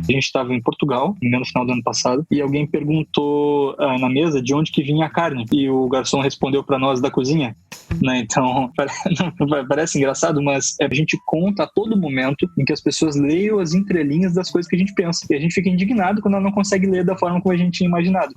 A gente estava em Portugal, no final do ano passado, e alguém perguntou na mesa de onde que vinha a carne. E o garçom respondeu para nós da cozinha. Né? Então, parece engraçado, mas a gente conta a todo momento em que as pessoas leiam as entrelinhas das coisas que a gente pensa. E a gente fica indignado quando ela não consegue ler da forma como a gente tinha imaginado.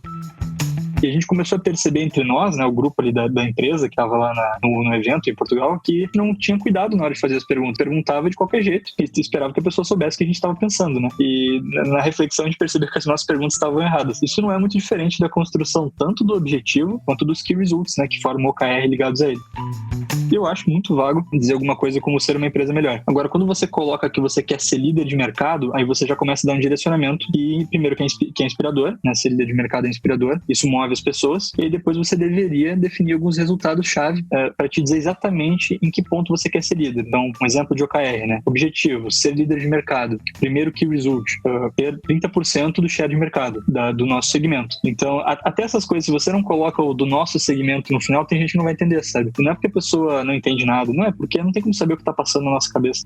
E a gente começou a perceber entre nós, né, o grupo ali da empresa que estava lá no evento em Portugal, que não tinha cuidado na hora de fazer as perguntas. Perguntava de qualquer jeito e esperava que a pessoa soubesse o que a gente estava pensando, né? E na reflexão a gente percebeu que as nossas perguntas estavam erradas. Isso não é muito diferente da construção tanto do objetivo quanto dos key results, né, que formam o OKR ligados a ele. E eu acho muito vago dizer alguma coisa como ser uma empresa melhor. Agora, quando você coloca que você quer ser líder de mercado, aí você já começa a dar um direcionamento e, primeiro, que é inspirador, né? Ser líder de mercado é inspirador, isso move as pessoas, e aí depois você deveria definir alguns resultados-chave para te dizer exatamente em que ponto você quer ser líder. Então, um exemplo de OKR, né? Objetivo, ser líder de mercado. Primeiro key result, ter 30% do share de mercado do nosso segmento. Então, até essas coisas, se você não coloca o do nosso segmento no final, tem gente que não vai entender, sabe? Não é porque a pessoa não entende nada, não é porque não tem como saber o que está passando na nossa cabeça.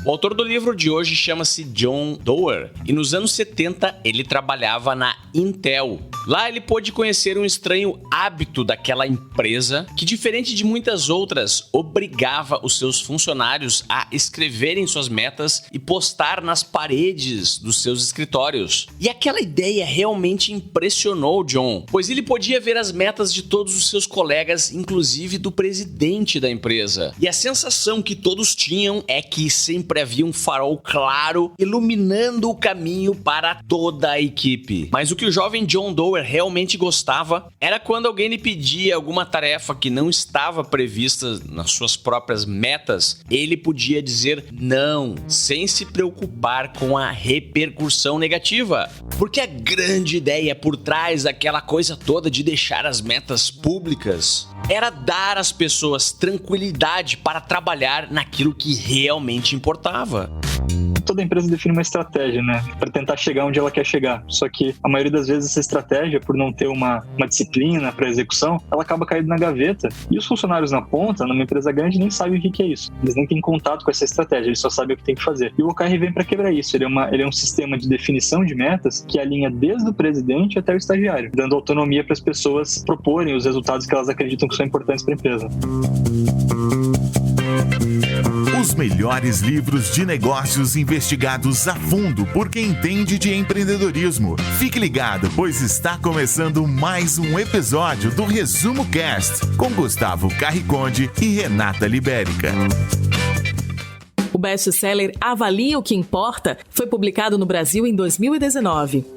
O autor do livro de hoje chama-se John Doerr e nos anos 70 ele trabalhava na Intel. Lá ele pôde conhecer um estranho hábito daquela empresa que, diferente de muitas outras, obrigava os seus funcionários a escreverem suas metas e postar nas paredes dos seus escritórios. E aquela ideia realmente impressionou John, pois ele podia ver as metas de todos os seus colegas, inclusive do presidente da empresa. E a sensação que todos tinham é que sempre havia um farol claro iluminando o caminho para toda a equipe. Mas o que o jovem John Doerr realmente gostava era quando alguém lhe pedia alguma tarefa que não estava prevista nas suas próprias metas, ele podia dizer não, sem se preocupar com a repercussão negativa. Porque a grande ideia por trás daquela coisa toda de deixar as metas públicas era dar às pessoas tranquilidade para trabalhar naquilo que realmente importava. Toda empresa define uma estratégia, né, para tentar chegar onde ela quer chegar. Só que a maioria das vezes essa estratégia, por não ter uma disciplina para execução, ela acaba caindo na gaveta. E os funcionários na ponta, numa empresa grande, nem sabem o que é isso. Eles nem têm contato com essa estratégia, eles só sabem o que tem que fazer. E o OKR vem para quebrar isso. Ele é um sistema de definição de metas que alinha desde o presidente até o estagiário, dando autonomia para as pessoas proporem os resultados que elas acreditam que são importantes para a empresa. Os melhores livros de negócios investigados a fundo por quem entende de empreendedorismo. Fique ligado, pois está começando mais um episódio do Resumo Cast com Gustavo Carriconde e Renata Libérica. O best-seller Avalie o que Importa foi publicado no Brasil em 2019.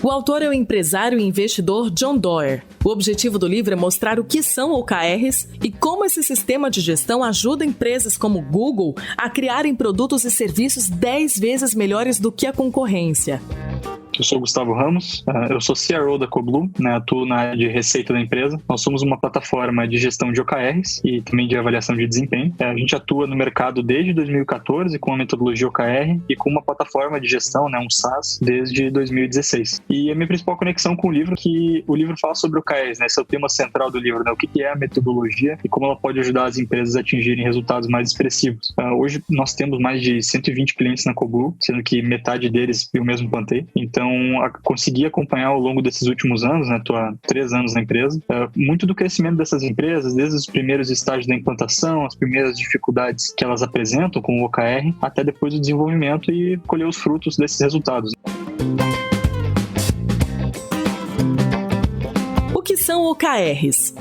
O autor é o empresário e investidor John Doerr. O objetivo do livro é mostrar o que são OKRs e como esse sistema de gestão ajuda empresas como Google a criarem produtos e serviços 10 vezes melhores do que a concorrência. Eu sou o Gustavo Ramos, eu sou CRO da Coblue, né, atuo na área de receita da empresa. Nós somos uma plataforma de gestão de OKRs e também de avaliação de desempenho. A gente atua no mercado desde 2014 com a metodologia OKR e com uma plataforma de gestão, né, um SaaS, desde 2016. E a minha principal conexão com o livro é que o livro fala sobre OKRs, né, esse é o tema central do livro, né, o que é a metodologia e como ela pode ajudar as empresas a atingirem resultados mais expressivos. Hoje nós temos mais de 120 clientes na Coblue, sendo que metade deles eu mesmo plantei. Então, consegui acompanhar ao longo desses últimos anos, né, estou há 3 anos na empresa, muito do crescimento dessas empresas, desde os primeiros estágios da implantação, as primeiras dificuldades que elas apresentam com o OKR, até depois do desenvolvimento e colher os frutos desses resultados. O que são OKRs?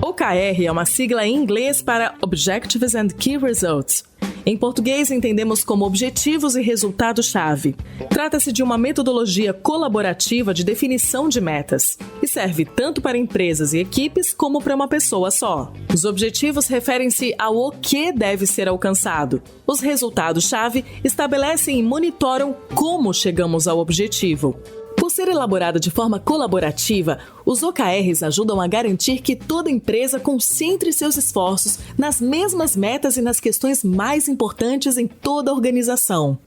OKR é uma sigla em inglês para Objectives and Key Results. Em português, entendemos como objetivos e resultado-chave. Trata-se de uma metodologia colaborativa de definição de metas e serve tanto para empresas e equipes como para uma pessoa só. Os objetivos referem-se ao o que deve ser alcançado. Os resultados-chave estabelecem e monitoram como chegamos ao objetivo. Por ser elaborada de forma colaborativa, os OKRs ajudam a garantir que toda empresa concentre seus esforços nas mesmas metas e nas questões mais importantes em toda a organização.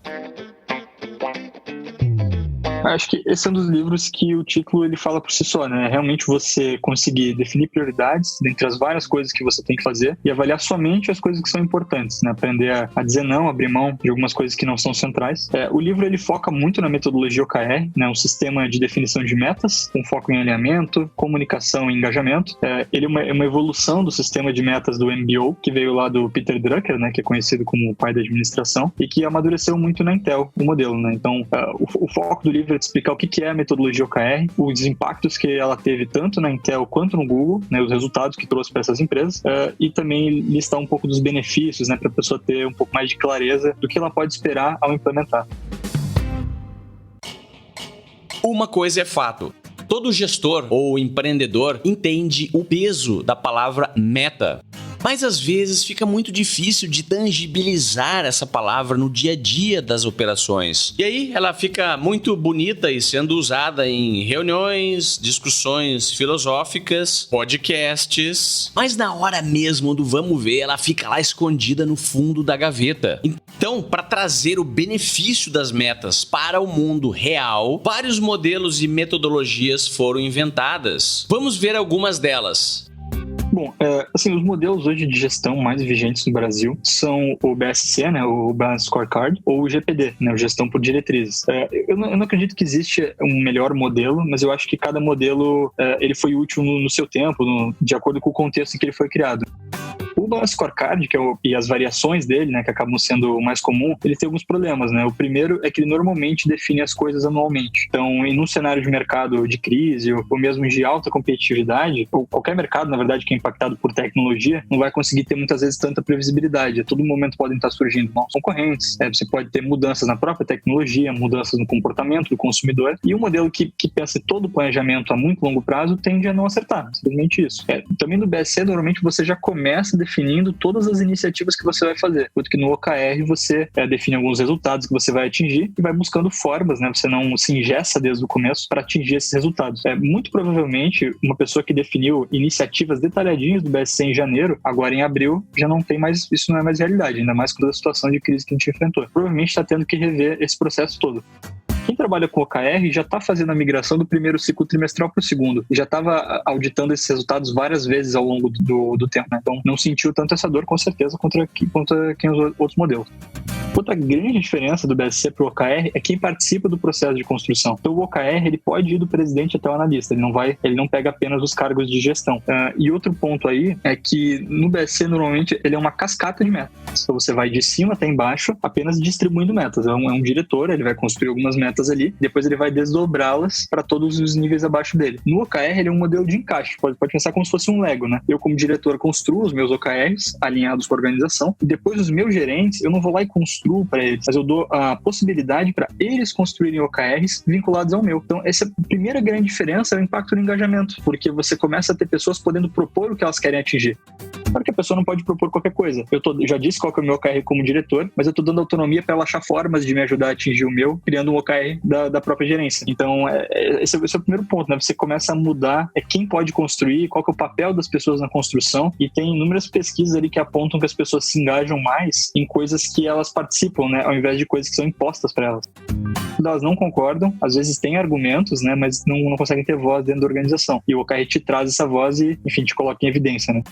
Acho que esse é um dos livros que o título ele fala por si só, né? Realmente você conseguir definir prioridades dentre as várias coisas que você tem que fazer e avaliar somente as coisas que são importantes, né? Aprender a dizer não, abrir mão de algumas coisas que não são centrais. O livro ele foca muito na metodologia OKR, né? Um sistema de definição de metas, com foco em alinhamento, comunicação e engajamento. Ele é uma evolução do sistema de metas do MBO, que veio lá do Peter Drucker, né? Que é conhecido como o pai da administração, e que amadureceu muito na Intel, o modelo, né? Então, o foco do livro é explicar o que é a metodologia OKR, os impactos que ela teve tanto na Intel quanto no Google, né? Os resultados que trouxe para essas empresas, e também listar um pouco dos benefícios, né? Para a pessoa ter um pouco mais de clareza do que ela pode esperar ao implementar. Uma coisa é fato. Todo gestor ou empreendedor entende o peso da palavra meta. Mas às vezes fica muito difícil de tangibilizar essa palavra no dia a dia das operações. E aí ela fica muito bonita e sendo usada em reuniões, discussões filosóficas, podcasts, mas na hora mesmo do vamos ver, ela fica lá escondida no fundo da gaveta. Então, para trazer o benefício das metas para o mundo real, vários modelos e metodologias foram inventadas. Vamos ver algumas delas. Bom, assim, os modelos hoje de gestão mais vigentes no Brasil são o BSC, né, o Balanced Scorecard, ou o GPD, né, o Gestão por Diretrizes. Eu não acredito que existe um melhor modelo, mas eu acho que cada modelo ele foi útil no seu tempo, de acordo com o contexto em que ele foi criado. O Balanced Scorecard, e as variações dele, né, que acabam sendo o mais comum, ele tem alguns problemas, né? O primeiro é que ele normalmente define as coisas anualmente. Então, em um cenário de mercado de crise ou mesmo de alta competitividade, ou qualquer mercado, na verdade, que é impactado por tecnologia, não vai conseguir ter muitas vezes tanta previsibilidade. A todo momento podem estar surgindo novos concorrentes, você pode ter mudanças na própria tecnologia, mudanças no comportamento do consumidor, e um modelo que pensa todo o planejamento a muito longo prazo tende a não acertar, simplesmente isso. Também no BSC, normalmente você já começa definindo todas as iniciativas que você vai fazer, enquanto que no OKR você define alguns resultados que você vai atingir e vai buscando formas, né? Você não se engessa desde o começo para atingir esses resultados. Muito provavelmente uma pessoa que definiu iniciativas detalhadinhas do BSC em janeiro, agora em abril, já não tem mais, isso não é mais realidade, ainda mais com toda a situação de crise que a gente enfrentou. Provavelmente está tendo que rever esse processo todo. Quem trabalha com OKR já está fazendo a migração do primeiro ciclo trimestral para o segundo. E já estava auditando esses resultados várias vezes ao longo do tempo, né? Então não sentiu tanto essa dor, com certeza, contra quem os outros modelos. Outra grande diferença do BSC para o OKR é quem participa do processo de construção. Então o OKR ele pode ir do presidente até o analista, ele não pega apenas os cargos de gestão. E outro ponto aí é que no BSC normalmente ele é uma cascata de metas. Então você vai de cima até embaixo apenas distribuindo metas. É um diretor, ele vai construir algumas metas ali, depois ele vai desdobrá-las para todos os níveis abaixo dele. No OKR ele é um modelo de encaixe, pode pensar como se fosse um Lego, né? Eu como diretor construo os meus OKRs alinhados com a organização e depois os meus gerentes, eu não vou lá e construo para eles, mas eu dou a possibilidade para eles construírem OKRs vinculados ao meu. Então essa primeira grande diferença é o impacto no engajamento, porque você começa a ter pessoas podendo propor o que elas querem atingir. Claro que a pessoa não pode propor qualquer coisa. Eu já disse qual que é o meu OKR como diretor, mas eu estou dando autonomia para ela achar formas de me ajudar a atingir o meu, criando um OKR da própria gerência. Então, esse é o primeiro ponto, né? Você começa a mudar quem pode construir, qual que é o papel das pessoas na construção, e tem inúmeras pesquisas ali que apontam que as pessoas se engajam mais em coisas que elas participam, né? Ao invés de coisas que são impostas para elas. Elas não concordam, às vezes têm argumentos, né? Mas não conseguem ter voz dentro da organização. E o OKR te traz essa voz e, enfim, te coloca em evidência, né?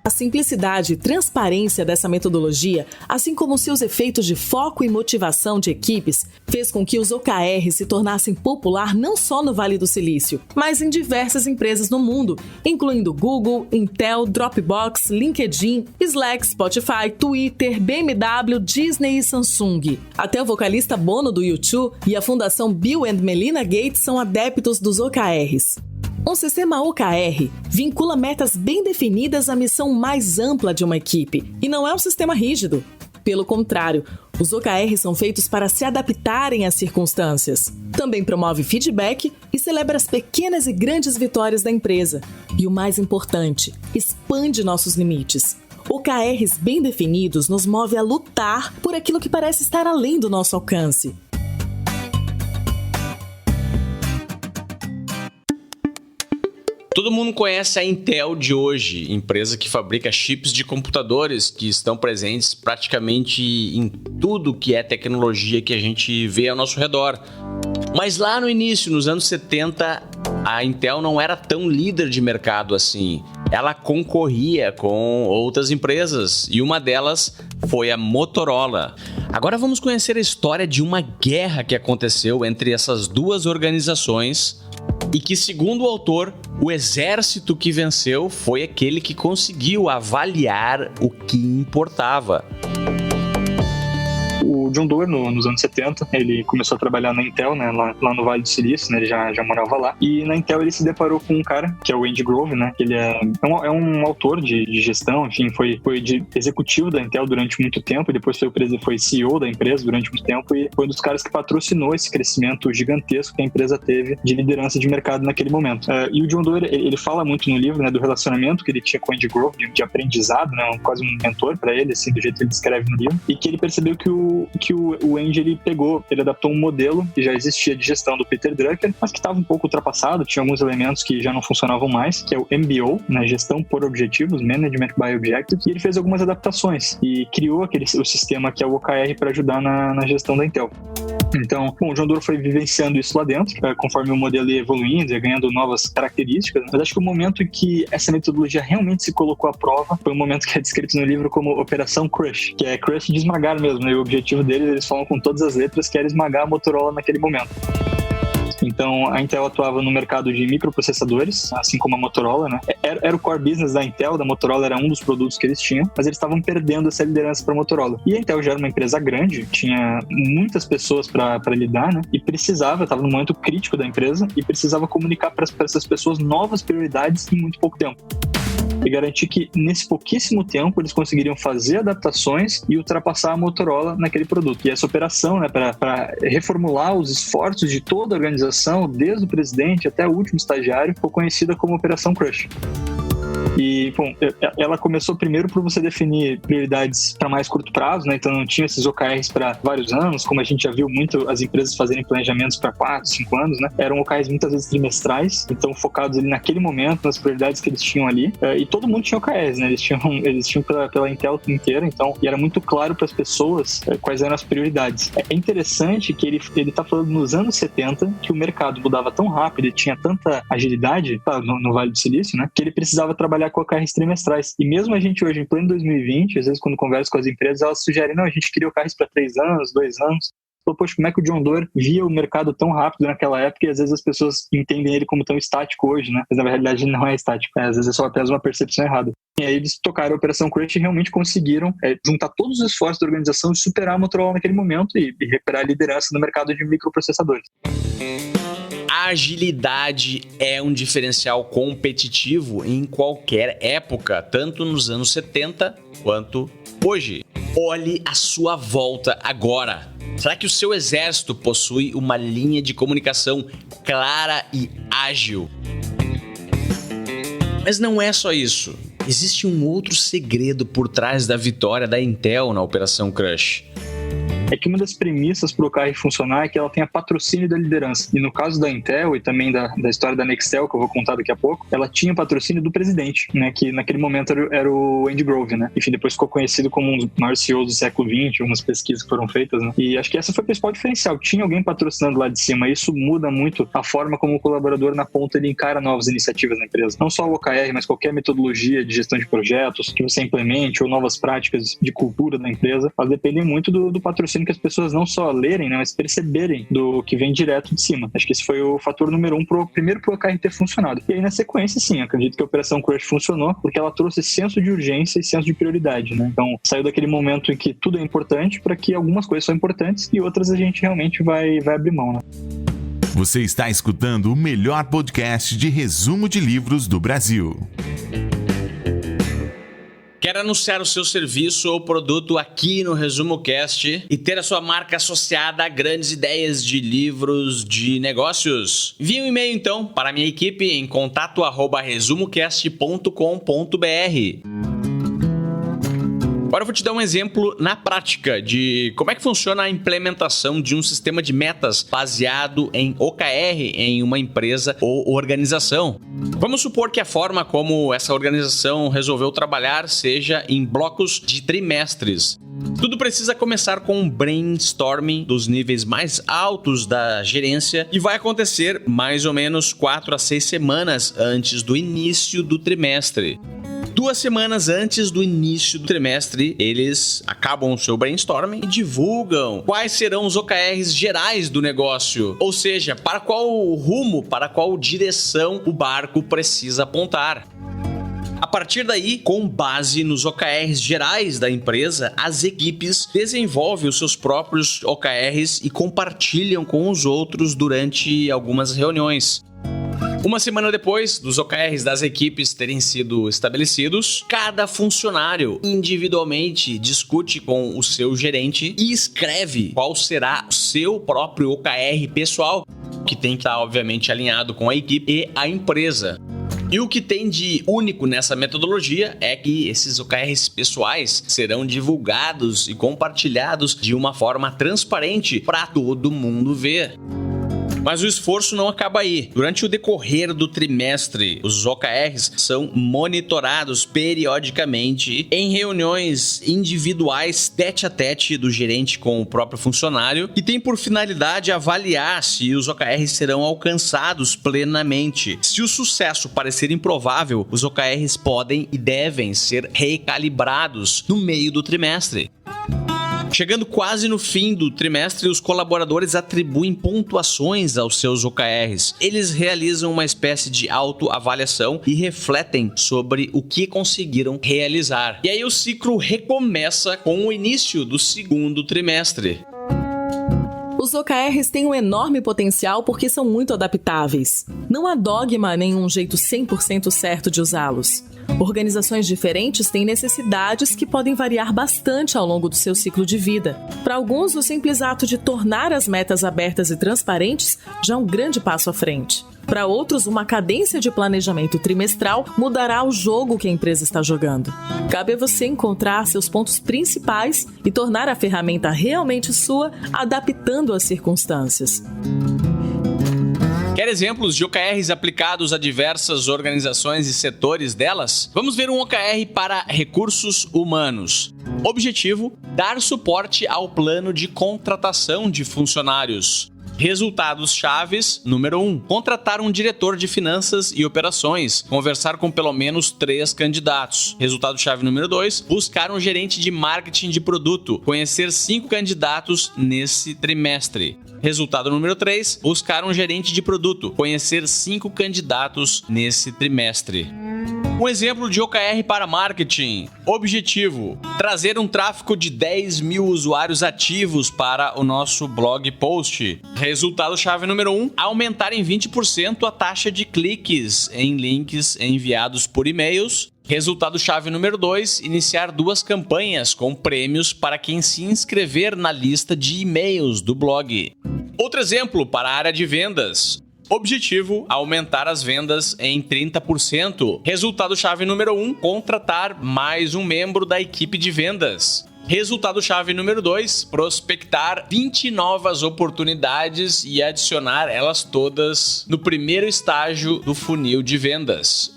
A simplicidade e transparência dessa metodologia, assim como seus efeitos de foco e motivação de equipes, fez com que os OKRs se tornassem popular não só no Vale do Silício, mas em diversas empresas no mundo, incluindo Google, Intel, Dropbox, LinkedIn, Slack, Spotify, Twitter, BMW, Disney e Samsung. Até o vocalista Bono do U2 e a Fundação Bill & Melinda Gates são adeptos dos OKRs. Um sistema OKR vincula metas bem definidas à missão mais ampla de uma equipe e não é um sistema rígido. Pelo contrário, os OKRs são feitos para se adaptarem às circunstâncias. Também promove feedback e celebra as pequenas e grandes vitórias da empresa. E o mais importante, expande nossos limites. OKRs bem definidos nos move a lutar por aquilo que parece estar além do nosso alcance. Todo mundo conhece a Intel de hoje, empresa que fabrica chips de computadores que estão presentes praticamente em tudo que é tecnologia que a gente vê ao nosso redor. Mas lá no início, nos anos 70, a Intel não era tão líder de mercado assim. Ela concorria com outras empresas e uma delas foi a Motorola. Agora vamos conhecer a história de uma guerra que aconteceu entre essas duas organizações e que, segundo o autor, o exército que venceu foi aquele que conseguiu avaliar o que importava. O John Doerr, nos anos 70, ele começou a trabalhar na Intel, né, lá no Vale do Silício, né, ele já morava lá. E na Intel ele se deparou com um cara, que é o Andy Grove, né, que ele é um autor de gestão, enfim, foi executivo da Intel durante muito tempo, e depois foi CEO da empresa durante muito tempo, e foi um dos caras que patrocinou esse crescimento gigantesco que a empresa teve de liderança de mercado naquele momento. E o John Doerr, ele fala muito no livro, né, do relacionamento que ele tinha com o Andy Grove, de aprendizado, né, quase um mentor para ele, assim, do jeito que ele descreve no livro, e que ele percebeu que o Andy, ele adaptou um modelo que já existia de gestão do Peter Drucker, mas que estava um pouco ultrapassado, tinha alguns elementos que já não funcionavam mais, que é o MBO, né, gestão por objetivos, Management by Objectives, e ele fez algumas adaptações e criou o sistema que é o OKR para ajudar na gestão da Intel. Então, o John Doerr foi vivenciando isso lá dentro, conforme o modelo ia evoluindo e ganhando novas características, mas acho que o momento em que essa metodologia realmente se colocou à prova foi um momento que é descrito no livro como Operação Crush, que é Crush de esmagar mesmo, né? E o objetivo deles, eles falam com todas as letras, que era esmagar a Motorola naquele momento. Então, a Intel atuava no mercado de microprocessadores, assim como a Motorola, né? Era o core business da Intel, da Motorola era um dos produtos que eles tinham, mas eles estavam perdendo essa liderança para a Motorola. E a Intel já era uma empresa grande, tinha muitas pessoas para lidar, né? E estava no momento crítico da empresa e precisava comunicar para essas pessoas novas prioridades em muito pouco tempo. E garantir que nesse pouquíssimo tempo eles conseguiriam fazer adaptações e ultrapassar a Motorola naquele produto. E essa operação, né, para reformular os esforços de toda a organização, desde o presidente até o último estagiário, foi conhecida como Operação Crush. E, bom, ela começou primeiro por você definir prioridades para mais curto prazo, né? Então não tinha esses OKRs para vários anos, como a gente já viu muito as empresas fazerem planejamentos para 4, 5 anos, né? Eram OKRs muitas vezes trimestrais, então focados ali naquele momento, nas prioridades que eles tinham ali. E todo mundo tinha OKRs, né? Eles tinham pela Intel inteira, então, e era muito claro para as pessoas quais eram as prioridades. É interessante que ele tá falando nos anos 70 que o mercado mudava tão rápido e tinha tanta agilidade no Vale do Silício, né? Que ele precisava trabalhar com OKRs trimestrais. E mesmo a gente hoje, em pleno 2020, às vezes quando conversa com as empresas, elas sugerem, não, a gente queria OKRs para 3 anos, 2 anos. Poxa, como é que o John Doerr via o mercado tão rápido naquela época e às vezes as pessoas entendem ele como tão estático hoje, né? Mas na realidade ele não é estático, às vezes é só apenas uma percepção errada. E aí eles tocaram a Operação Crush e realmente conseguiram juntar todos os esforços da organização e superar a Motorola naquele momento e recuperar a liderança no mercado de microprocessadores. A agilidade é um diferencial competitivo em qualquer época, tanto nos anos 70 quanto hoje. Olhe à sua volta agora. Será que o seu exército possui uma linha de comunicação clara e ágil? Mas não é só isso. Existe um outro segredo por trás da vitória da Intel na Operação Crush. É que uma das premissas para o OKR funcionar é que ela tenha patrocínio da liderança. E no caso da Intel e também da história da Nextel, que eu vou contar daqui a pouco, ela tinha patrocínio do presidente, né, que naquele momento era o Andy Grove, né? Enfim, depois ficou conhecido como um dos maiores CEOs do século XX, algumas pesquisas que foram feitas, né? E acho que essa foi o principal diferencial. Tinha alguém patrocinando lá de cima. Isso muda muito a forma como o colaborador na ponta ele encara novas iniciativas na empresa. Não só o OKR, mas qualquer metodologia de gestão de projetos que você implemente ou novas práticas de cultura da empresa, elas dependem muito do patrocínio que as pessoas não só lerem, né, mas perceberem do que vem direto de cima. Acho que esse foi o fator número 1 primeiro pro OKR ter funcionado. E aí na sequência, sim, acredito que a Operação Crush funcionou porque ela trouxe senso de urgência e senso de prioridade, né? Então saiu daquele momento em que tudo é importante para que algumas coisas são importantes e outras a gente realmente vai abrir mão, né? Você está escutando o melhor podcast de resumo de livros do Brasil. Quer anunciar o seu serviço ou produto aqui no Resumo Cast e ter a sua marca associada a grandes ideias de livros de negócios? Envie um e-mail então para a minha equipe em contato@resumocast.com.br. Agora eu vou te dar um exemplo na prática de como é que funciona a implementação de um sistema de metas baseado em OKR em uma empresa ou organização. Vamos supor que a forma como essa organização resolveu trabalhar seja em blocos de trimestres. Tudo precisa começar com um brainstorming dos níveis mais altos da gerência e vai acontecer mais ou menos 4 a 6 semanas antes do início do trimestre. 2 semanas antes do início do trimestre, eles acabam o seu brainstorming e divulgam quais serão os OKRs gerais do negócio, ou seja, para qual rumo, para qual direção o barco precisa apontar. A partir daí, com base nos OKRs gerais da empresa, as equipes desenvolvem os seus próprios OKRs e compartilham com os outros durante algumas reuniões. Uma semana depois dos OKRs das equipes terem sido estabelecidos, cada funcionário individualmente discute com o seu gerente e escreve qual será o seu próprio OKR pessoal, que tem que estar, obviamente, alinhado com a equipe e a empresa. E o que tem de único nessa metodologia é que esses OKRs pessoais serão divulgados e compartilhados de uma forma transparente para todo mundo ver. Mas o esforço não acaba aí. Durante o decorrer do trimestre, os OKRs são monitorados periodicamente em reuniões individuais tete a tete do gerente com o próprio funcionário, que tem por finalidade avaliar se os OKRs serão alcançados plenamente. Se o sucesso parecer improvável, os OKRs podem e devem ser recalibrados no meio do trimestre. Chegando quase no fim do trimestre, os colaboradores atribuem pontuações aos seus OKRs. Eles realizam uma espécie de autoavaliação e refletem sobre o que conseguiram realizar. E aí o ciclo recomeça com o início do segundo trimestre. Os OKRs têm um enorme potencial porque são muito adaptáveis. Não há dogma nem um jeito 100% certo de usá-los. Organizações diferentes têm necessidades que podem variar bastante ao longo do seu ciclo de vida. Para alguns, o simples ato de tornar as metas abertas e transparentes já é um grande passo à frente. Para outros, uma cadência de planejamento trimestral mudará o jogo que a empresa está jogando. Cabe a você encontrar seus pontos principais e tornar a ferramenta realmente sua, adaptando às circunstâncias. Quer exemplos de OKRs aplicados a diversas organizações e setores delas? Vamos ver um OKR para recursos humanos. Objetivo: dar suporte ao plano de contratação de funcionários. Resultados chaves: número 1. Contratar um diretor de finanças e operações. Conversar com pelo menos 3 candidatos. Resultado chave número 2. Buscar um gerente de marketing de produto. Conhecer 5 candidatos nesse trimestre. Resultado número 3. Buscar um gerente de produto. Conhecer 5 candidatos nesse trimestre. Um exemplo de OKR para marketing. Objetivo: trazer um tráfego de 10 mil usuários ativos para o nosso blog post. Resultado-chave número 1. Aumentar em 20% a taxa de cliques em links enviados por e-mails. Resultado-chave número 2. Iniciar 2 campanhas com prêmios para quem se inscrever na lista de e-mails do blog. Outro exemplo para a área de vendas. Objetivo: aumentar as vendas em 30%. Resultado-chave número 1. Contratar mais um membro da equipe de vendas. Resultado-chave número 2. Prospectar 20 novas oportunidades e adicionar elas todas no primeiro estágio do funil de vendas.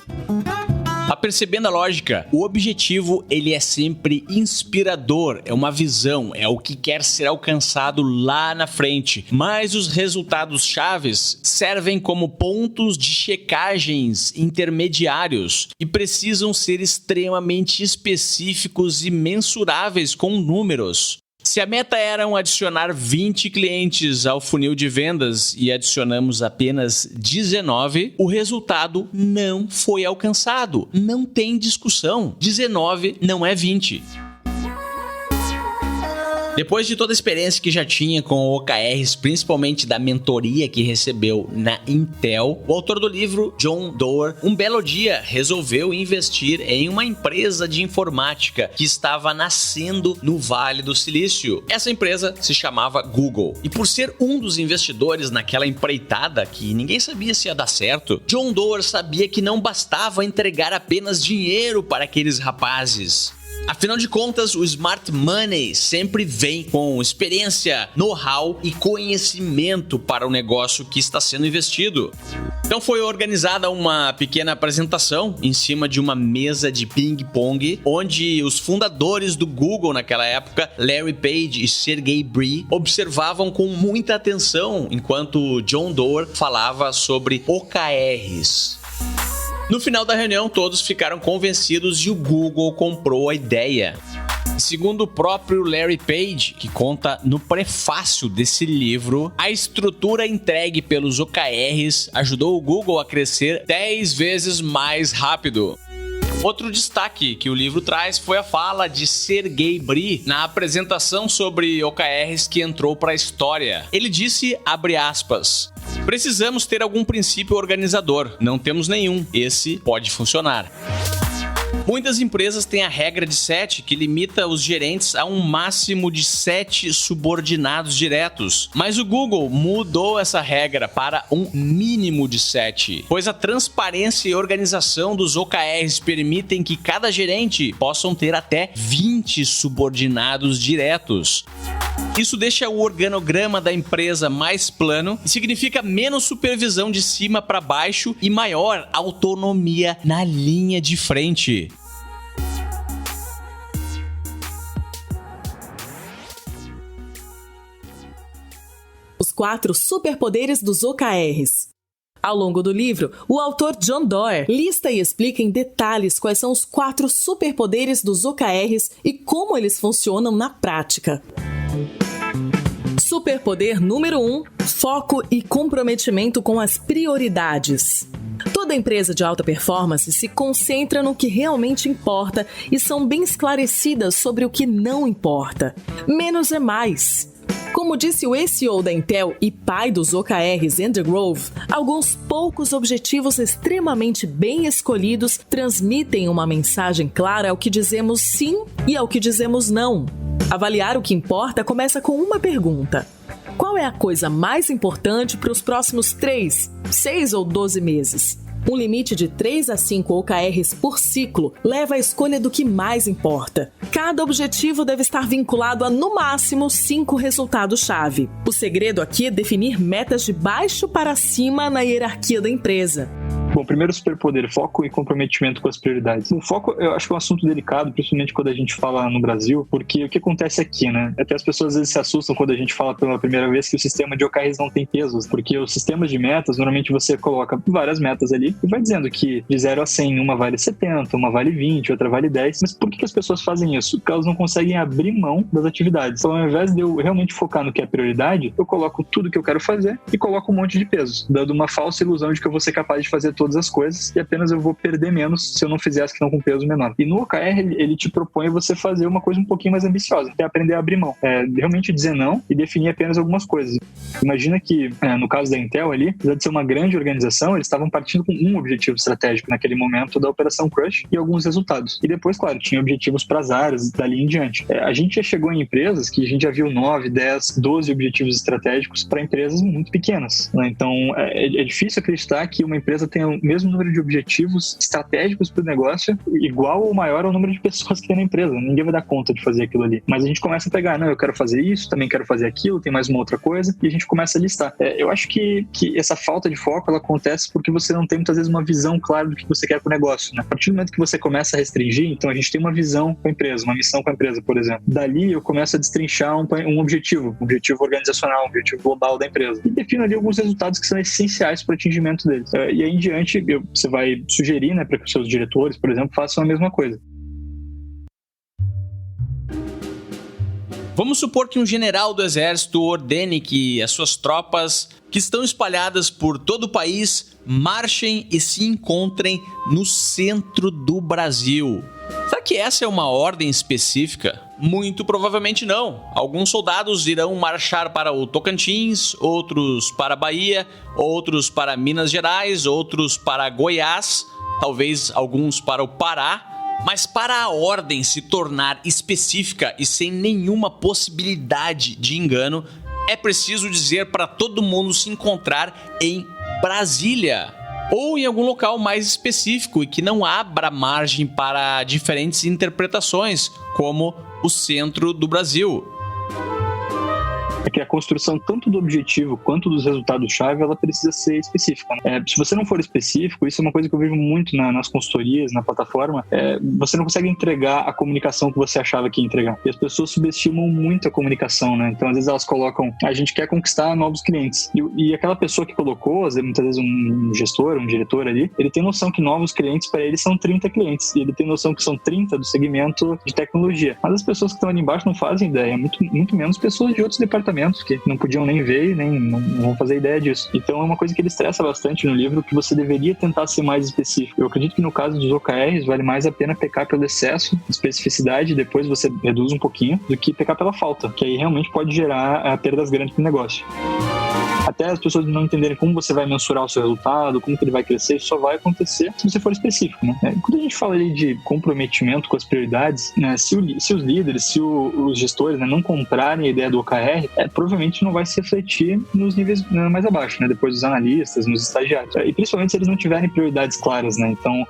Percebendo a lógica, o objetivo ele é sempre inspirador, é uma visão, é o que quer ser alcançado lá na frente, mas os resultados chaves servem como pontos de checagens intermediários e precisam ser extremamente específicos e mensuráveis com números. Se a meta era adicionar 20 clientes ao funil de vendas e adicionamos apenas 19, o resultado não foi alcançado. Não tem discussão. 19 não é 20. Depois de toda a experiência que já tinha com OKRs, principalmente da mentoria que recebeu na Intel, o autor do livro, John Doerr, um belo dia resolveu investir em uma empresa de informática que estava nascendo no Vale do Silício. Essa empresa se chamava Google. E por ser um dos investidores naquela empreitada que ninguém sabia se ia dar certo, John Doerr sabia que não bastava entregar apenas dinheiro para aqueles rapazes. Afinal de contas, o Smart Money sempre vem com experiência, know-how e conhecimento para o negócio que está sendo investido. Então foi organizada uma pequena apresentação em cima de uma mesa de ping-pong, onde os fundadores do Google naquela época, Larry Page e Sergey Brin, observavam com muita atenção enquanto John Doerr falava sobre OKRs. No final da reunião, todos ficaram convencidos e o Google comprou a ideia. Segundo o próprio Larry Page, que conta no prefácio desse livro, a estrutura entregue pelos OKRs ajudou o Google a crescer 10 vezes mais rápido. Outro destaque que o livro traz foi a fala de Sergey Brin na apresentação sobre OKRs que entrou para a história. Ele disse, abre aspas, precisamos ter algum princípio organizador, não temos nenhum, esse pode funcionar. Muitas empresas têm a regra de 7, que limita os gerentes a um máximo de 7 subordinados diretos. Mas o Google mudou essa regra para um mínimo de 7, pois a transparência e organização dos OKRs permitem que cada gerente possam ter até 20 subordinados diretos. Isso deixa o organograma da empresa mais plano e significa menos supervisão de cima para baixo e maior autonomia na linha de frente. Os 4 superpoderes dos OKRs. Ao longo do livro, o autor John Doerr lista e explica em detalhes quais são os 4 superpoderes dos OKRs e como eles funcionam na prática. Superpoder número 1, foco e comprometimento com as prioridades. Toda empresa de alta performance se concentra no que realmente importa e são bem esclarecidas sobre o que não importa. Menos é mais. Como disse o ex-CEO da Intel e pai dos OKRs, Andy Grove, alguns poucos objetivos extremamente bem escolhidos transmitem uma mensagem clara ao que dizemos sim e ao que dizemos não. Avaliar o que importa começa com uma pergunta. Qual é a coisa mais importante para os próximos 3, 6 ou 12 meses? Um limite de 3 a 5 OKRs por ciclo leva à escolha do que mais importa. Cada objetivo deve estar vinculado a, no máximo, 5 resultados-chave. O segredo aqui é definir metas de baixo para cima na hierarquia da empresa. Bom, primeiro superpoder, foco e comprometimento com as prioridades. O foco, eu acho que é um assunto delicado, principalmente quando a gente fala no Brasil, porque o que acontece aqui, né? Até as pessoas às vezes se assustam quando a gente fala pela primeira vez que o sistema de OKRs não tem pesos, porque os sistemas de metas, normalmente você coloca várias metas ali e vai dizendo que de 0 a 100, uma vale 70, uma vale 20, outra vale 10. Mas por que as pessoas fazem isso? Porque elas não conseguem abrir mão das atividades. Então, ao invés de eu realmente focar no que é prioridade, eu coloco tudo que eu quero fazer e coloco um monte de pesos, dando uma falsa ilusão de que eu vou ser capaz de fazer todas as coisas e apenas eu vou perder menos se eu não fizer as que estão com peso menor. E no OKR, ele te propõe você fazer uma coisa um pouquinho mais ambiciosa, que é aprender a abrir mão. Realmente dizer não e definir apenas algumas coisas. Imagina que, no caso da Intel ali, apesar de ser uma grande organização, eles estavam partindo com um objetivo estratégico naquele momento da Operação Crush e alguns resultados. E depois, claro, tinha objetivos para as áreas dali em diante. A gente já chegou em empresas que a gente já viu 9, 10, 12 objetivos estratégicos para empresas muito pequenas, né? Então, é difícil acreditar que uma empresa tenha o mesmo número de objetivos estratégicos para o negócio igual ou maior ao número de pessoas que tem na empresa. Ninguém vai dar conta de fazer aquilo ali. Mas a gente começa a pegar, não, eu quero fazer isso, também quero fazer aquilo, tem mais uma outra coisa, e a gente começa a listar. Eu acho que essa falta de foco, ela acontece porque você não tem muitas vezes uma visão clara do que você quer com o negócio, né? A partir do momento que você começa a restringir, então a gente tem uma visão com a empresa, uma missão com a empresa, por exemplo. Dali eu começo a destrinchar um objetivo organizacional, um objetivo global da empresa. E defino ali alguns resultados que são essenciais para o atingimento deles. E aí em diante, você vai sugerir, né, para que os seus diretores, por exemplo, façam a mesma coisa. Vamos supor que um general do exército ordene que as suas tropas, que estão espalhadas por todo o país, marchem e se encontrem no centro do Brasil. Será que essa é uma ordem específica? Muito provavelmente não. Alguns soldados irão marchar para o Tocantins, outros para a Bahia, outros para Minas Gerais, outros para Goiás, talvez alguns para o Pará. Mas para a ordem se tornar específica e sem nenhuma possibilidade de engano, é preciso dizer para todo mundo se encontrar em Brasília. ou em algum local mais específico e que não abra margem para diferentes interpretações, como o centro do Brasil. É que a construção tanto do objetivo quanto dos resultados-chave, ela precisa ser específica, né? Se você não for específico, isso é uma coisa que eu vejo muito nas consultorias, na plataforma, você não consegue entregar a comunicação que você achava que ia entregar. E as pessoas subestimam muito a comunicação, né? Então, às vezes elas colocam, a gente quer conquistar novos clientes. E aquela pessoa que colocou, muitas vezes um gestor, um diretor ali, ele tem noção que novos clientes para ele são 30 clientes. E ele tem noção que são 30 do segmento de tecnologia. Mas as pessoas que estão ali embaixo não fazem ideia. Muito menos pessoas de outros departamentos que não podiam nem ver e não vão fazer ideia disso. Então é uma coisa que ele estressa bastante no livro, que você deveria tentar ser mais específico. Eu acredito que no caso dos OKRs vale mais a pena pecar pelo excesso de especificidade e depois você reduz um pouquinho, do que pecar pela falta, que aí realmente pode gerar perdas grandes no negócio. Até as pessoas não entenderem como você vai mensurar o seu resultado, como que ele vai crescer, isso só vai acontecer se você for específico, né? Quando a gente fala ali de comprometimento com as prioridades, né, se os líderes, se os gestores, né, não comprarem a ideia do OKR, provavelmente não vai se refletir nos níveis mais abaixo, né? Depois dos analistas, nos estagiários. E principalmente se eles não tiverem prioridades claras, né? Então,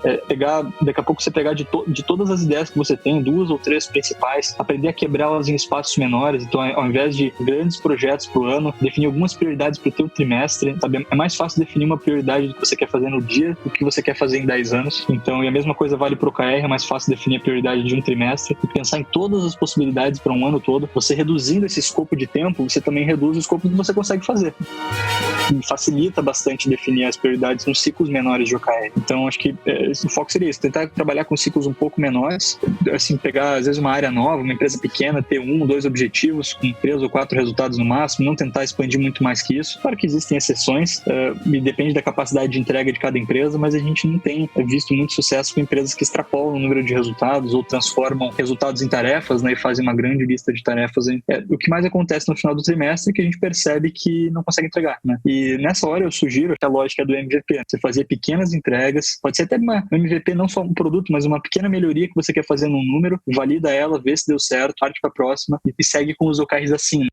daqui a pouco você pegar de todas as ideias que você tem, 2 ou 3 principais, aprender a quebrá-las em espaços menores. Então, ao invés de grandes projetos pro ano, definir algumas prioridades pro teu trimestre, sabe? É mais fácil definir uma prioridade do que você quer fazer no dia do que você quer fazer em 10 anos. Então, e a mesma coisa vale pro OKR, é mais fácil definir a prioridade de um trimestre e pensar em todas as possibilidades para um ano todo. Você reduzindo esse escopo de tempo, você também reduz o escopo que você consegue fazer. E facilita bastante definir as prioridades nos ciclos menores de OKR. Então, acho que o foco seria isso, tentar trabalhar com ciclos um pouco menores, assim, pegar, às vezes, uma área nova, uma empresa pequena, ter 1 ou 2 objetivos, com 3 ou 4 resultados no máximo, não tentar expandir muito mais que isso. Claro que existem exceções, e depende da capacidade de entrega de cada empresa, mas a gente não tem visto muito sucesso com empresas que extrapolam o número de resultados ou transformam resultados em tarefas, né, e fazem uma grande lista de tarefas. O que mais acontece no final do trimestre é que a gente percebe que não consegue entregar, né? E nessa hora eu sugiro que a lógica é do MVP. Você fazer pequenas entregas, pode ser até uma MVP, não só um produto, mas uma pequena melhoria que você quer fazer num número, valida ela, vê se deu certo, parte para a próxima e segue com os OKRs assim.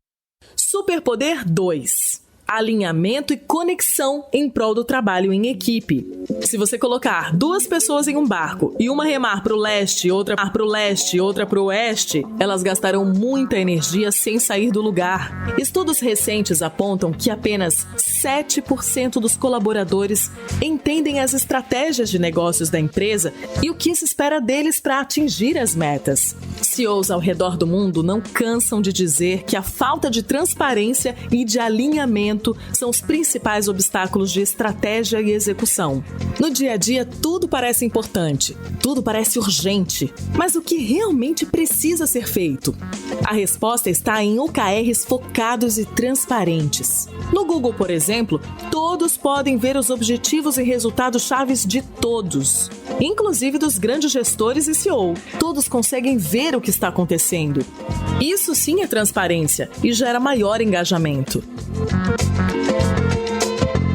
Superpoder 2. Alinhamento e conexão em prol do trabalho em equipe. Se você colocar 2 pessoas em um barco e uma remar para o leste, outra para o leste e outra para o oeste, elas gastarão muita energia sem sair do lugar. Estudos recentes apontam que apenas 7% dos colaboradores entendem as estratégias de negócios da empresa e o que se espera deles para atingir as metas. CEOs ao redor do mundo não cansam de dizer que a falta de transparência e de alinhamento são os principais obstáculos de estratégia e execução. No dia a dia, tudo parece importante, tudo parece urgente, mas o que realmente precisa ser feito? A resposta está em OKRs focados e transparentes. No Google, por exemplo, todos podem ver os objetivos e resultados chaves de todos, inclusive dos grandes gestores e CEO. Todos conseguem ver o que está acontecendo. Isso sim é transparência e gera maior engajamento.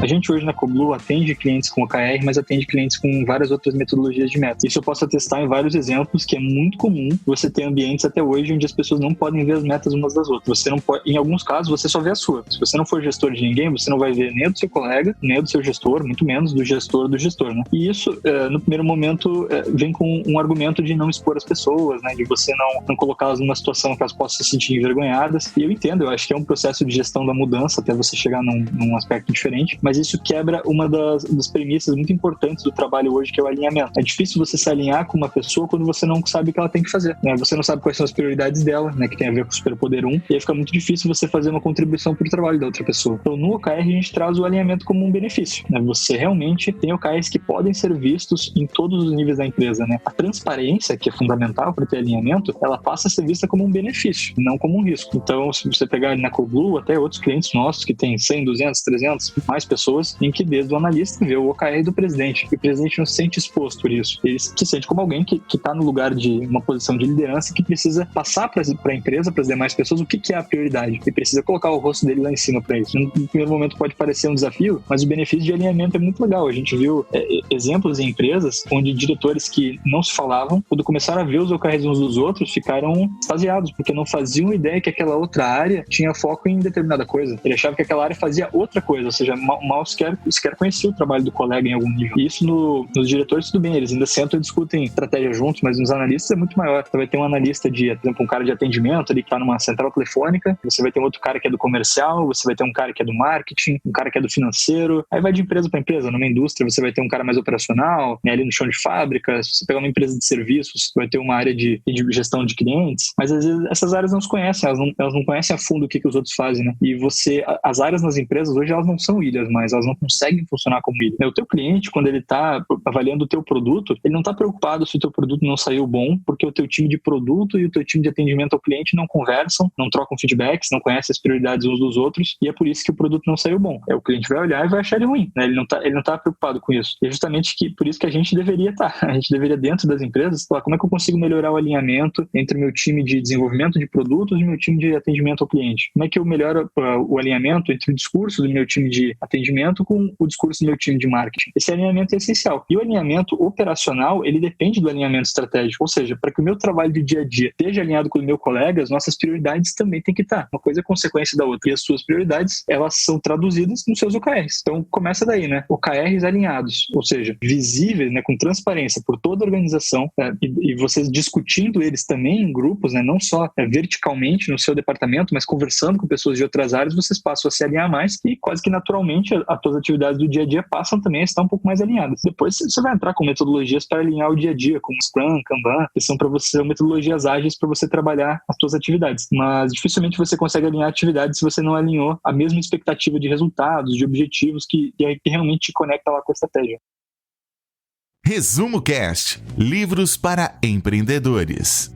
A gente hoje na Coblu atende clientes com OKR, mas atende clientes com várias outras metodologias de metas. Isso eu posso atestar em vários exemplos, que é muito comum você ter ambientes até hoje onde as pessoas não podem ver as metas umas das outras. Você não pode, em alguns casos, você só vê a sua. Se você não for gestor de ninguém, você não vai ver nem do seu colega, nem do seu gestor, muito menos do gestor, né? E isso, no primeiro momento, vem com um argumento de não expor as pessoas, né? De você não colocá-las numa situação que elas possam se sentir envergonhadas. E eu entendo, eu acho que é um processo de gestão da mudança até você chegar num aspecto diferente, mas isso quebra uma das premissas muito importantes do trabalho hoje, que é o alinhamento. É difícil você se alinhar com uma pessoa quando você não sabe o que ela tem que fazer, né? Você não sabe quais são as prioridades dela, né? Que tem a ver com o Superpoder 1, e aí fica muito difícil você fazer uma contribuição para o trabalho da outra pessoa. Então, no OKR, a gente traz o alinhamento como um benefício, né? Você realmente tem OKRs que podem ser vistos em todos os níveis da empresa, né? A transparência, que é fundamental para ter alinhamento, ela passa a ser vista como um benefício, não como um risco. Então, se você pegar ali na Coblu, até outros clientes nossos que têm 100, 200, 300, mais pessoas, em que desde o analista vê o OKR do presidente, e o presidente não se sente exposto por isso. Ele se sente como alguém que está no lugar de uma posição de liderança, que precisa passar para a empresa, para as demais pessoas, o que é a prioridade. Ele precisa colocar o rosto dele lá em cima para isso. No primeiro momento pode parecer um desafio, mas o benefício de alinhamento é muito legal. A gente viu exemplos em empresas onde diretores que não se falavam, quando começaram a ver os OKRs uns dos outros, ficaram extasiados, porque não faziam ideia que aquela outra área tinha foco em determinada coisa. Ele achava que aquela área fazia outra coisa, ou seja, uma mal sequer conhecia o trabalho do colega em algum nível. E isso nos diretores tudo bem, eles ainda sentam e discutem estratégia juntos, mas nos analistas é muito maior. Você vai ter um analista por exemplo, um cara de atendimento ali que está numa central telefônica, você vai ter outro cara que é do comercial, você vai ter um cara que é do marketing, um cara que é do financeiro, aí vai de empresa para empresa. Numa indústria você vai ter um cara mais operacional, né, ali no chão de fábrica. Se você pegar uma empresa de serviços, vai ter uma área de gestão de clientes, mas às vezes essas áreas não se conhecem, elas não conhecem a fundo o que os outros fazem, né? E as áreas nas empresas hoje, elas não são ilhas mais, elas não conseguem funcionar como ilha. O teu cliente, quando ele está avaliando o teu produto, ele não está preocupado se o teu produto não saiu bom, porque o teu time de produto e o teu time de atendimento ao cliente não conversam, não trocam feedbacks, não conhecem as prioridades uns dos outros, e é por isso que o produto não saiu bom. O cliente vai olhar e vai achar ele ruim, né? Ele não tá preocupado com isso. E é justamente por isso que a gente deveria estar. A gente deveria, dentro das empresas, falar como é que eu consigo melhorar o alinhamento entre o meu time de desenvolvimento de produtos e o meu time de atendimento ao cliente. Como é que eu melhoro o alinhamento entre o discurso do meu time de atendimento com o discurso do meu time de marketing. Esse alinhamento é essencial. E o alinhamento operacional, ele depende do alinhamento estratégico. Ou seja, para que o meu trabalho de dia a dia esteja alinhado com o meu colega, as nossas prioridades também têm que estar. Uma coisa é consequência da outra. E as suas prioridades, elas são traduzidas nos seus OKRs. Então, começa daí, né? OKRs alinhados, ou seja, visíveis, né, com transparência por toda a organização, né, e vocês discutindo eles também em grupos, né, não só verticalmente no seu departamento, mas conversando com pessoas de outras áreas, vocês passam a se alinhar mais e quase que naturalmente as suas atividades do dia a dia passam também a estar um pouco mais alinhadas. Depois você vai entrar com metodologias para alinhar o dia a dia, como Scrum, Kanban, que são metodologias ágeis para você trabalhar as suas atividades. Mas dificilmente você consegue alinhar atividades se você não alinhou a mesma expectativa de resultados, de objetivos que realmente te conecta lá com a estratégia. Resumo Cast: livros para empreendedores.